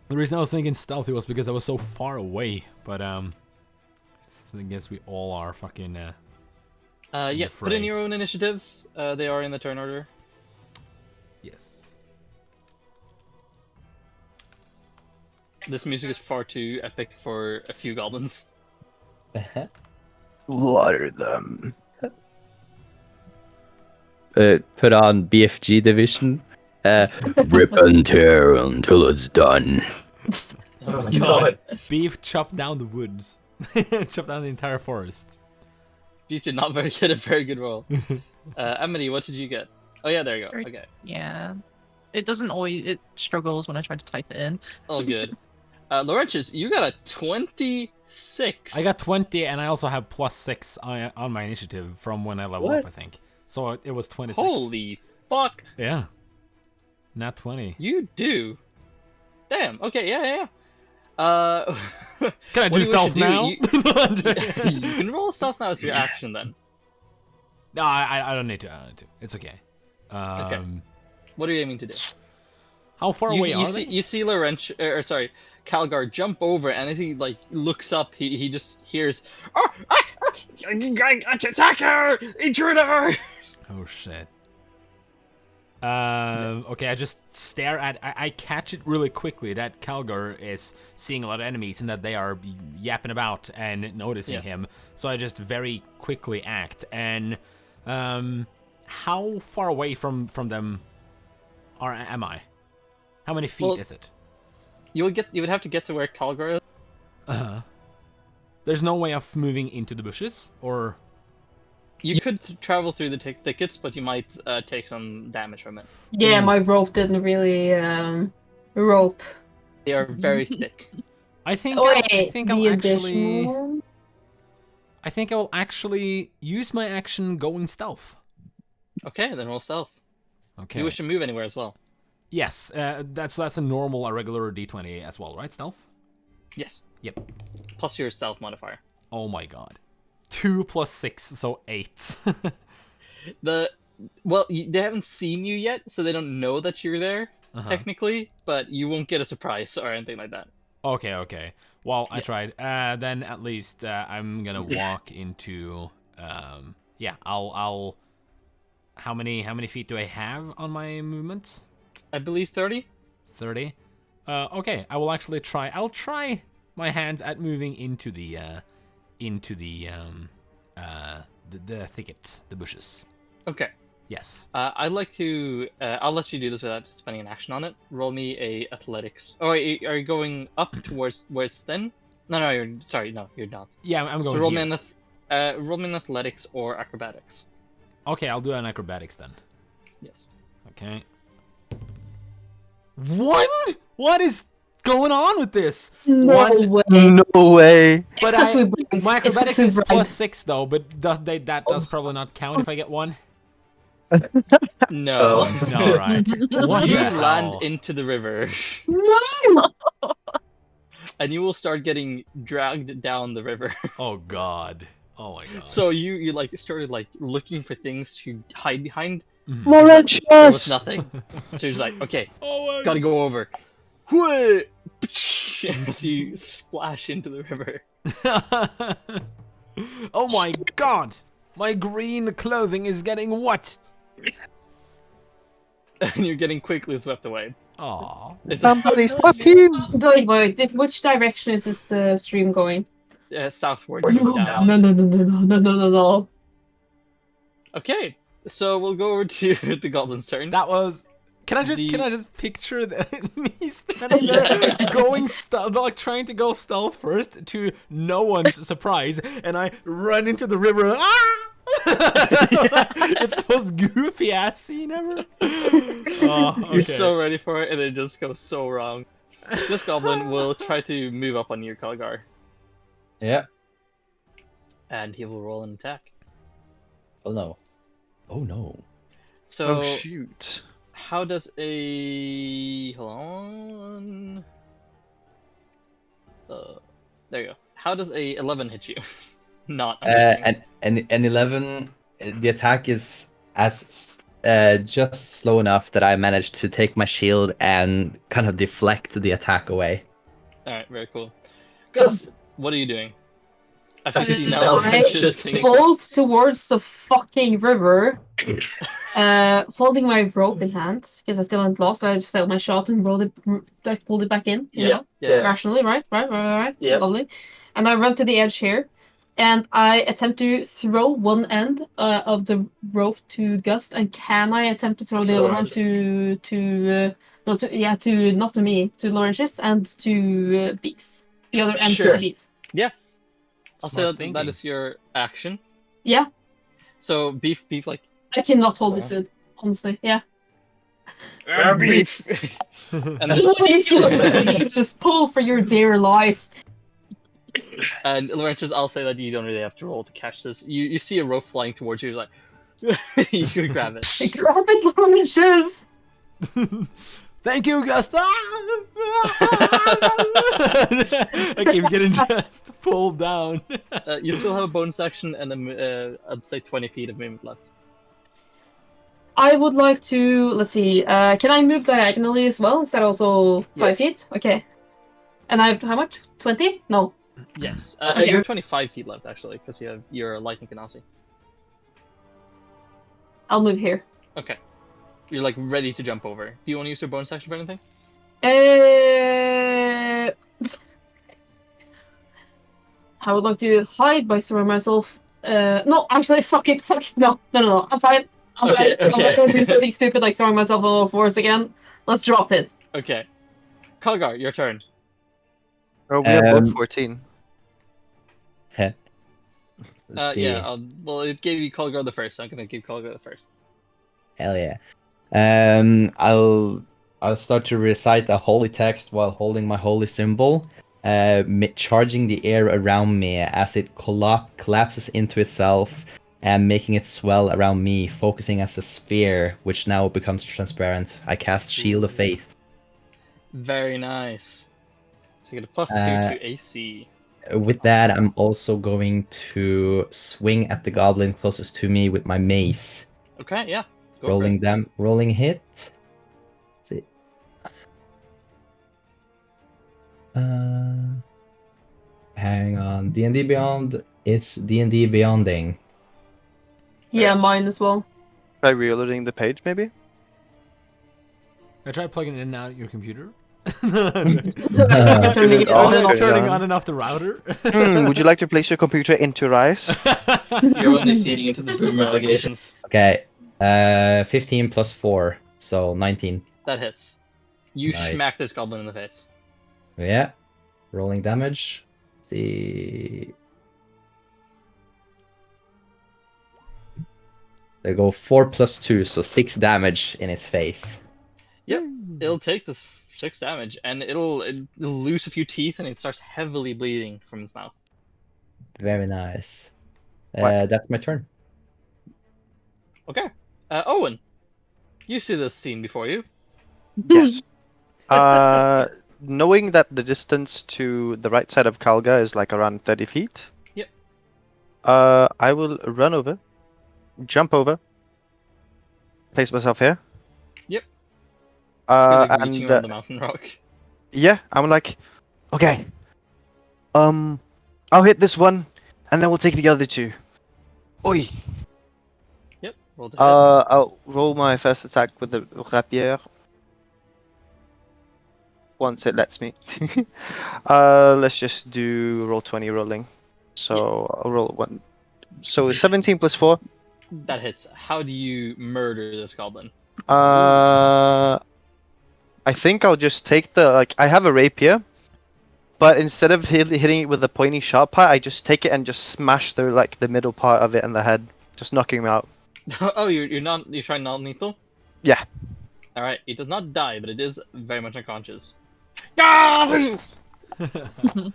The reason I was thinking stealthy was because I was so far away. But I guess we all are fucking. Yeah. Put in fray. your own initiatives. They are in the turn order. Yes. This music is far too epic for a few goblins. Slaughter them. Put on BFG division. Rip and tear until it's done. Oh my god. Beef chopped down the woods. Chopped down the entire forest. You did not get a very good roll. Emily, what did you get? Oh yeah, there you go. Very- Okay. Yeah. It doesn't always. It struggles when I try to type it in. All good. Laurentius, you got a 26. I got 20, and I also have +6 on my initiative from when I leveled up, I think. So it was 26. Holy fuck. Yeah. Not 20. You do. Damn. Okay. Yeah. Can I what do you stealth should do, now? you can roll stealth now as your action then. No, I don't need to. It's okay. What are you aiming to do? How far away are they? You see Laurentius, or sorry, Calgar jump over, and as he like looks up, he just hears, attacker, intruder. Oh shit. Okay, I just stare at. I catch it really quickly that Calgar is seeing a lot of enemies and that they are yapping about and noticing him. So I just very quickly act. And how far away from them am I? How many feet is it? You would have to get to where Calgar is. There's no way of moving into the bushes, or you could travel through the thickets, but you might take some damage from it. Yeah, my rope didn't really rope. They are very thick. I think I think I'll actually use my action going stealth. Okay, then roll stealth. Okay. You wish to move anywhere as well? Yes, that's a normal, a regular D20 as well, right? Stealth? Yes. Yep. Plus your stealth modifier. Oh my god. 2 + 6, so 8. They haven't seen you yet, so they don't know that you're there, technically, but you won't get a surprise or anything like that. Okay. Well, I tried. Then at least I'm gonna walk into. I'll. How many feet do I have on my movement? I believe 30. 30. Okay, I will actually try. I'll try my hands at moving into the thicket, the bushes. Okay. Yes. I'd like to. I'll let you do this without spending an action on it. Roll me a athletics. Oh, wait, are you going up towards where it's thin? No, you're no, you're not. Yeah, I'm going. So roll me an athletics or acrobatics. Okay, I'll do an acrobatics then. Yes. Okay. 1? What is going on with this? No way. No way. But my acrobatics is bragged. +6 though, but that does probably not count if I get 1. No. No, right. What You the hell? land into the river, No! and you will start getting dragged down the river. Oh god. Oh my god. So you like started like looking for things to hide behind. More There Laurentius! was nothing. So you're just like, okay, Oh my gotta go over. Whee! As you splash into the river. Oh my god! My green clothing is getting wet. And you're getting quickly swept away. Aww. Somebody stop him! Wait, which direction is this stream going? Southwards. No, down. no. Okay, so we'll go over to the goblin's turn. That was. Can I just picture me standing there, going like trying to go stealth first to no one's surprise, and I run into the river. Ah! It's the most goofy ass scene ever. Oh, okay. You're so ready for it, and it just goes so wrong. This goblin will try to move up on your Calgar, Yeah. and he will roll an attack. Oh no. Oh no. So, Oh shoot. how does a... Hold on... there you go. How does a 11 hit you? Not, I'm guessing. And 11, the attack is just slow enough that I managed to take my shield and kind of deflect the attack away. Alright, very cool. Gus, what are you doing? As you see now, I bolt towards the fucking river, holding my rope in hand, because I still hadn't lost. I just failed my shot and pulled it back in. You know? Rationally, right? Yeah. Lovely. And I run to the edge here, and I attempt to throw one end of the rope to Gust, and can I attempt to throw the other one to not to me, to Laurentius, and to Beef. The other end Sure. to Beef. Yeah. I'll say Smart that thinking. is your action. Yeah. So, beef, like... I cannot hold this food, honestly. Yeah. Beef! And then, If you just pull for your dear life. and Laurentius, I'll say that you don't really have to roll to catch this. You see a rope flying towards you, you're like... you could grab it. Grab it, Laurentius! Thank you, Gusta. I keep getting just pulled down. You still have a bonus action and I'd say 20 feet of movement left. I would like to. Let's see. Can I move diagonally as well? Is that also 5 Yes. feet? Okay. And I have how much? 20? No. Yes. Okay. You have 25 feet left actually, because you're lightning Kanasi. I'll move here. Okay. You're like ready to jump over. Do you want to use your bonus action for anything? I would like to hide by throwing myself. No, actually, fuck it. No. I'm fine. I'm Okay, fine. I'm okay. not gonna do something stupid like throwing myself on all fours again. Let's drop it. Okay. Kalgar, your turn. Oh, we have both Um, 14. Let's see. Yeah. Well, it gave you Kalgar the first, so I'm gonna give Kalgar the first. Hell yeah. I'll start to recite a holy text while holding my holy symbol, charging the air around me as it collapses into itself and making it swell around me, focusing as a sphere, which now becomes transparent. I cast Shield of Faith. Very nice. So you get a +2 to AC. With that, I'm also going to swing at the goblin closest to me with my mace. Okay, yeah. Go for it. Rolling hit. Let's see. Hang on. D&D Beyond. It's D&D Beyonding. Yeah, mine as well. Try reloading the page, maybe? I tried plugging in and out your computer. Turning it off, turn it Turning on. on and off the router. Would you like to place your computer into rice? You're only feeding into the boomer allegations. Okay. 15 plus 4, so 19. That hits. You Nice. smack this goblin in the face. Yeah. Rolling damage. See. They go 4 plus 2, so 6 damage in its face. Yep. It'll take this 6 damage, and it'll lose a few teeth, and it starts heavily bleeding from its mouth. Very nice. What? That's my turn. Okay. Owen, you see this scene before you. Yes. Knowing that the distance to the right side of Kalga is like around 30 feet. Yep. I will run over, jump over, place myself here. Yep. You're like reaching And around the mountain rock. yeah, I'm like, okay. I'll hit this one, and then we'll take the other two. Oi. Yep. Roll to hit. I'll roll my first attack with the rapier. Once it lets me. Let's just do roll 20 rolling. So I'll roll 1. So 17 plus 4. That hits. How do you murder this goblin? I think I'll just take I have a rapier, but instead of hitting it with the pointy sharp part, I just take it and just smash the middle part of it in the head, just knocking him out. Oh, you're trying non-lethal? Yeah. All right. It does not die, but it is very much unconscious. As you can,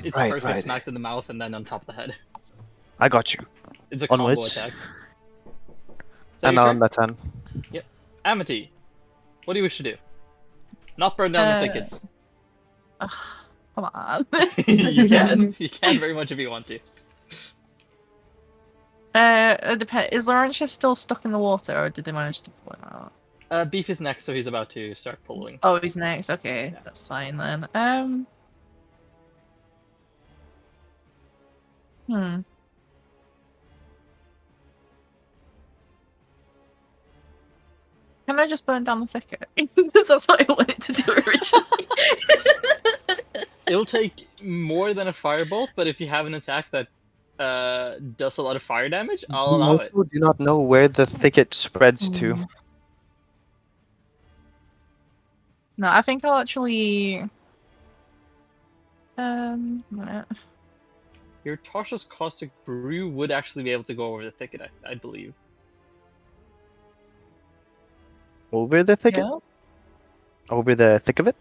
it's first smacked in the mouth and then on top of the head. I got you. It's a combo Onwards. attack. So And now I'm that turn. Yep. Amity, what do you wish to do? Not burn down the thickets. Ugh, come on. You can. You can very much if you want to. It depends. Is Laurentius still stuck in the water, or did they manage to pull him out? Beef is next, so he's about to start pulling. Oh, he's next. Okay, Yeah. that's fine then. Can I just burn down the thicket? That's what I wanted to do originally. It'll take more than a firebolt, but if you have an attack that does a lot of fire damage, I'll allow it. I do not know where the thicket spreads to. No, I think I'll actually. A minute. Your Tasha's Caustic Brew would actually be able to go over the thicket, I believe. Over the thicket? Yeah. Over the thick of it?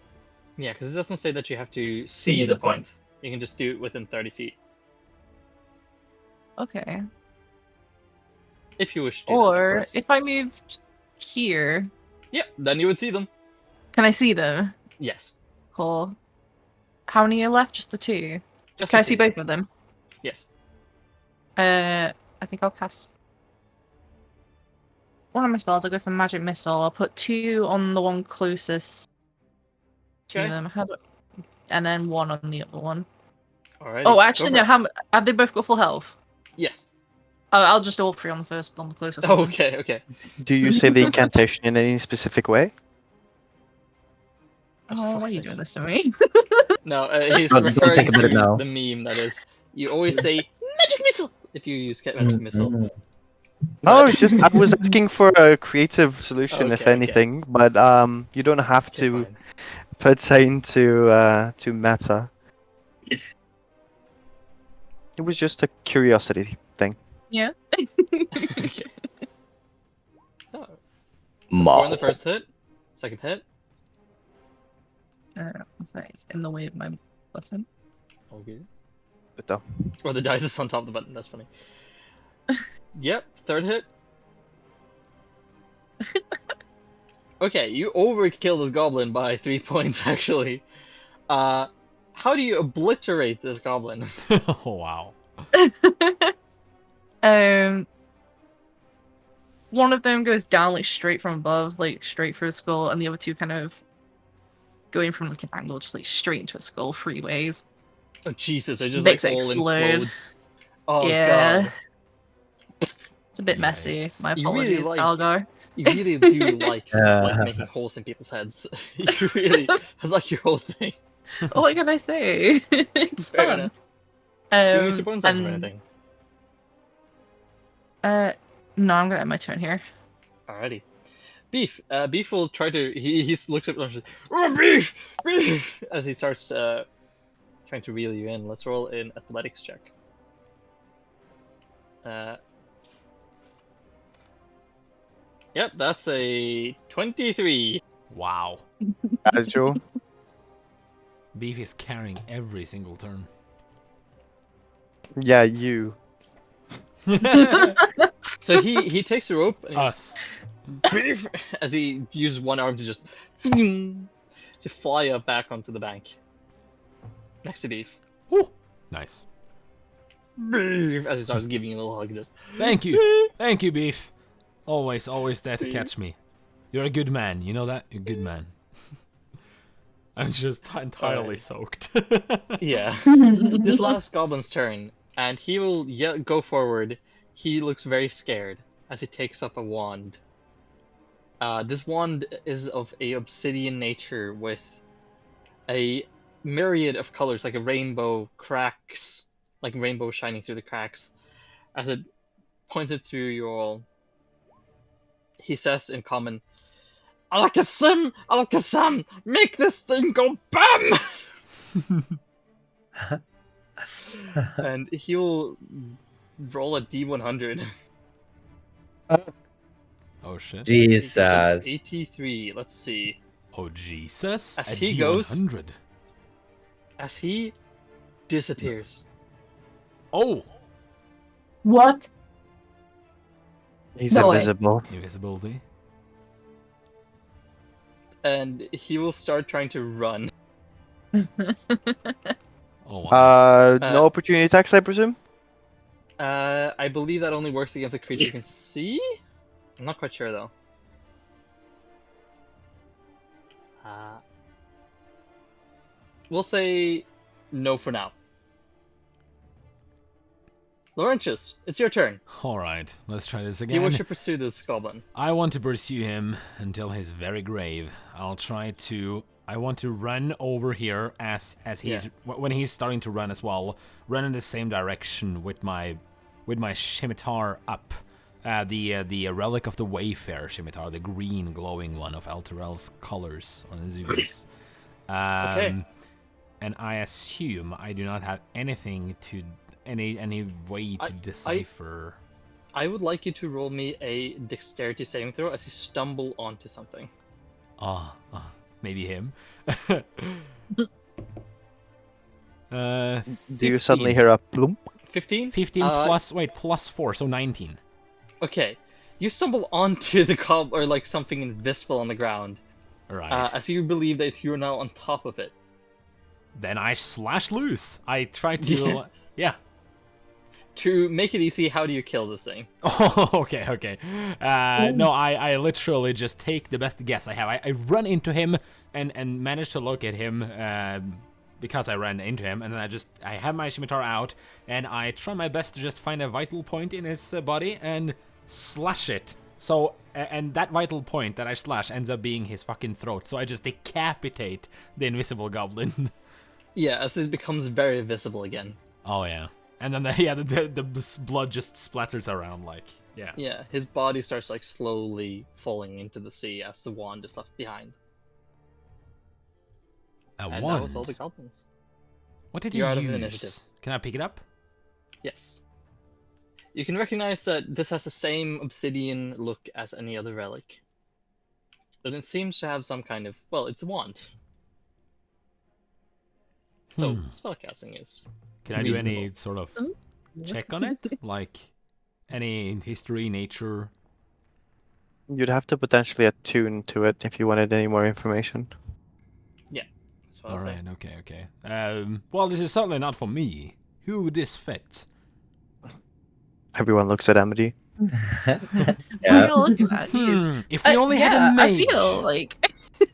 Yeah, because it doesn't say that you have to see the point. You can just do it within 30 feet. Okay. If you wish to do that, of Or course. if I moved here, Yep, then you would see them. can I see them? Yes. Cool. How many are left? Just the two. Just Can to I see both of them? Yes. I think I'll cast one of my spells, I'll go for magic missile. I'll put 2 on the one closest to Okay. them. And then 1 on the other one. Alright. Oh, actually, no. Have they both got full health? Yes. I'll just all 3 on the closest one. Okay, okay. Do you say the incantation in any specific way? Oh, why are fuck's you sake. doing this to me? No, he's Don't referring think about it to now. the meme that is, you always say magic missile if you use magic missile. Mm. No, just I was asking for a creative solution, if Okay, okay. anything, but you don't have Okay, to fine. pertain to meta. It was just a curiosity thing. Yeah. Okay. Oh. So 4 on the first hit. Second hit. What's that? It's in the way of my button. Okay. But no. Or the dice is on top of the button, that's funny. Yep, third hit. Okay, you overkill this goblin by 3 points, actually. How do you obliterate this goblin? Oh, wow. One of them goes down like straight from above, like straight through a skull, and the other 2 kind of going from like an angle, just like straight into a skull 3 ways. Oh, Jesus, it Just just makes like it all explode. implodes. Oh, Yeah. God. It's a bit messy. Yikes. My You really apologies, like- Algar. You really do like making holes in people's heads. You really, that's like your whole thing. What can I say? It's Fair fun. enough. Do you use your bonus action or and- anything? No, I'm gonna end my turn here. Alrighty. Beef. Beef will try to. He looks up and says, "Oh, Beef! Beef!" As he starts trying to reel you in. Let's roll an athletics check. Yep, that's a 23. Wow. Joe. Beef is carrying every single turn. Yeah, you. So he takes the rope and he Us. Beef! As he uses one arm to just to fly up back onto the bank next to Beef. Woo. Nice. Beef! As he starts giving you a little hug, just Thank you. Thank you, Beef. Always there to catch me. You're a good man. You know that? You're a good man. I'm just entirely Alright. soaked. Yeah. This last goblin's turn, and he will go forward. He looks very scared as he takes up a wand. This wand is of a obsidian nature with a myriad of colors, like a rainbow cracks, like rainbow shining through the cracks. As it points it through you all, he says in common, Alakazam, make this thing go BAM! And he will roll a D100. Oh shit. It's an Jesus. 83. Let's see. Oh Jesus. As A he goes- D100. As he disappears. Oh. What? He's No way. invisible. Invisibility. And he will start trying to run. Oh wow. No opportunity attacks, I presume? I believe that only works against a creature you can see? I'm not quite sure though. We'll say no for now. Laurentius, it's your turn. Alright, let's try this You again. wish to pursue this goblin. I want to pursue him until his very grave. I want to run over here as he's when he's starting to run as well. Run in the same direction with my scimitar up. The relic of the WayFarer scimitar, the green glowing one of Alterel's colors on his Zeus. Okay. And I assume I do not have anything to any way to decipher. I would like you to roll me a dexterity saving throw as you stumble onto something. Maybe him. Do you suddenly 15. hear a plump? 15? 15 plus 4, so 19. Okay. You stumble onto the or like something invisible on the ground. Alright. As you believe that you're now on top of it. Then I slash loose. I try to... Yeah. To make it easy, how do you kill this thing? Oh, okay. No, I literally just take the best guess I have. I run into him and manage to locate him because I ran into him, and then I have my scimitar out, and I try my best to just find a vital point in his body and slash it. So, and that vital point that I slash ends up being his fucking throat. So I just decapitate the invisible goblin. Yeah, as it becomes very visible again. Oh yeah. And then the blood just splatters around, like, yeah. Yeah, his body starts like slowly falling into the sea as the wand is left behind. And that was all the goblins. What did you You're out of use? initiative. Can I pick it up? Yes. You can recognize that this has the same obsidian look as any other relic. But it seems to have some kind of... Well, it's a wand. So, spellcasting is... Can I do any reasonable. sort of check on it? Like, any history, nature? You'd have to potentially attune to it if you wanted any more information. That's what I'll say. Alright, okay. Well, this is certainly not for me. Who would this fit? Everyone looks at Amity. What are Yeah. you looking at? Jeez. If we only had a I mage. feel like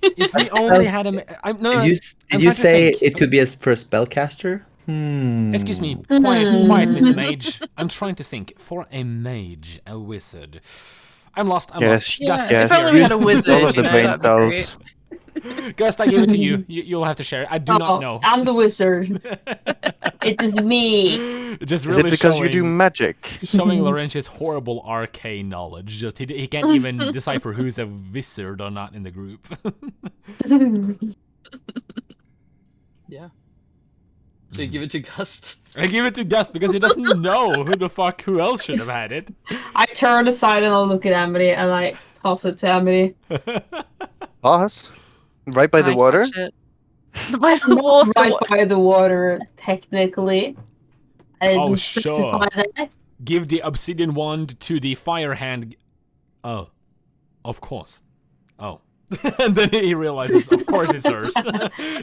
If we only had a mage. No, Did I'm you trying to say think. it could be a for a spellcaster? Excuse me, quiet, Mr. Mage. I'm trying to think. For a mage, a wizard. I'm lost. Yes, yeah, Gust, yes. if only we had a wizard, All of the brain that'd be great. cells. Gust, I give it to you. You'll have to share it. I do not know. I'm the wizard. It is me. Just Is really it because you do showing, magic? showing Laurentius' horrible arcane knowledge. Just he can't even decipher who's a wizard or not in the group. Yeah. So you give it to Gust. I give it to Gus because he doesn't know who else should have had it. I turn aside and I'll look at Amity and I toss it to Amity. Us? Right by the I water? touch it. By the Not water. right by the water, technically. I didn't Oh, specify sure. that. Give the obsidian wand to the fire hand. Oh, of course. Oh. And then he realizes, of course it's hers.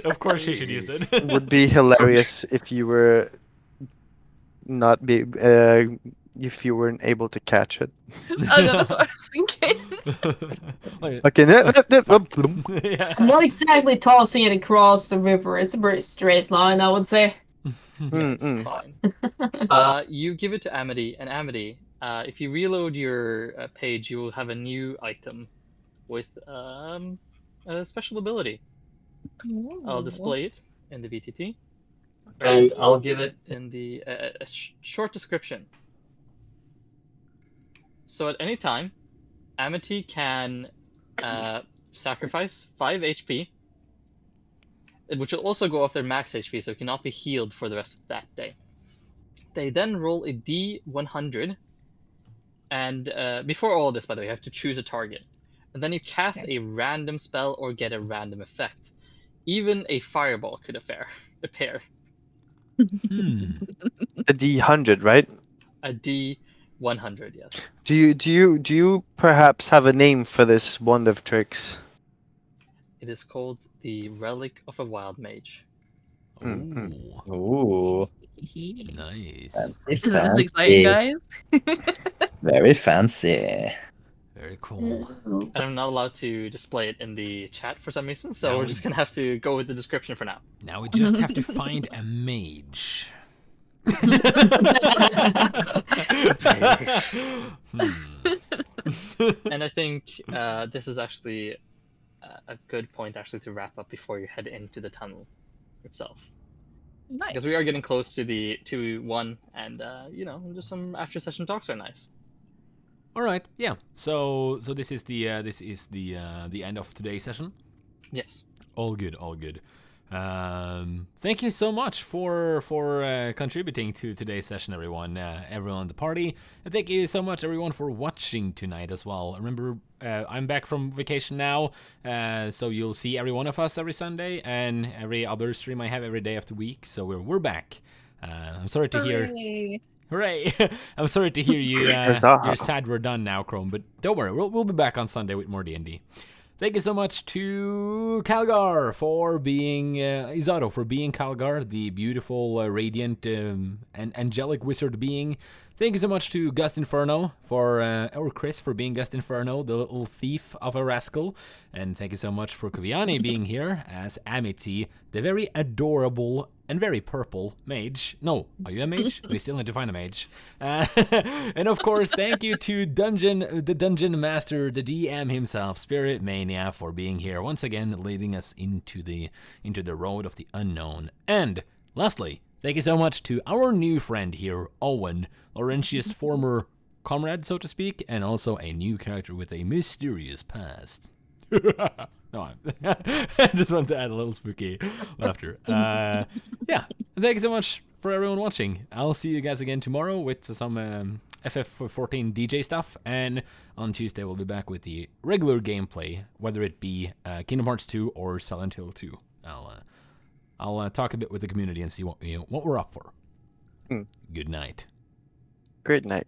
Of course she should use it. Would be hilarious if you were not be if you weren't able to catch it. Oh, no, that's what I was thinking. Like, Okay. yeah. I'm not exactly tossing it across the river. It's a pretty straight line, I would say. It's Mm-mm. fine. You give it to Amity, and Amity, if you reload your page, you will have a new item with a special ability. I'll display it in the VTT And I'll give it. in the short description. So at any time, Amity can sacrifice 5 HP, which will also go off their max HP, so it cannot be healed for the rest of that day. They then roll a D100, and before all this, by the way, you have to choose a target. And then you cast a random spell or get a random effect. Even a fireball could appear. A D100, right? A D100, yes. Do you perhaps have a name for this wand of tricks? It is called the Relic of a Wild Mage. Mm-mm. Ooh, Ooh, nice. fancy, Isn't this exciting, fancy. guys? Very fancy. Very cool. And I'm not allowed to display it in the chat for some reason, so No. we're just gonna have to go with the description for now. Now we just have to find a mage. And I think this is actually a good point actually to wrap up before you head into the tunnel itself. Nice. Because we are getting close to the 2-1, and just some after session talks are nice. All right, yeah. So this is the end of today's session. Yes. All good, all good. Thank you so much for contributing to today's session, everyone. Everyone in the party. And thank you so much, everyone, for watching tonight as well. Remember, I'm back from vacation now, so you'll see every one of us every Sunday, and every other stream I have every day of the week. So we're back. I'm sorry to hear. Hooray! I'm sorry to hear you're sad we're done now, Chrome, but don't worry, we'll be back on Sunday with more D&D. Thank you so much to Calgar for being Izato for being Calgar, the beautiful, radiant, and angelic wizard being. Thank you so much to Gust Inferno or Chris for being Gust Inferno, the little thief of a rascal. And thank you so much for Kaviani being here as Amity, the very adorable and very purple mage. No, are you a mage? We still need to find a mage. And of course, thank you to the Dungeon Master, the DM himself, Spirit Mania, for being here once again, leading us into the road of the unknown. And lastly, thank you so much to our new friend here, Owen, Laurentius' former comrade, so to speak, and also a new character with a mysterious past. No, I just wanted to add a little spooky laughter. Yeah, thank you so much for everyone watching. I'll see you guys again tomorrow with some FF14 DJ stuff, and on Tuesday we'll be back with the regular gameplay, whether it be Kingdom Hearts 2 or Silent Hill 2. I'll talk a bit with the community and see what we're up for. Good night. Great night.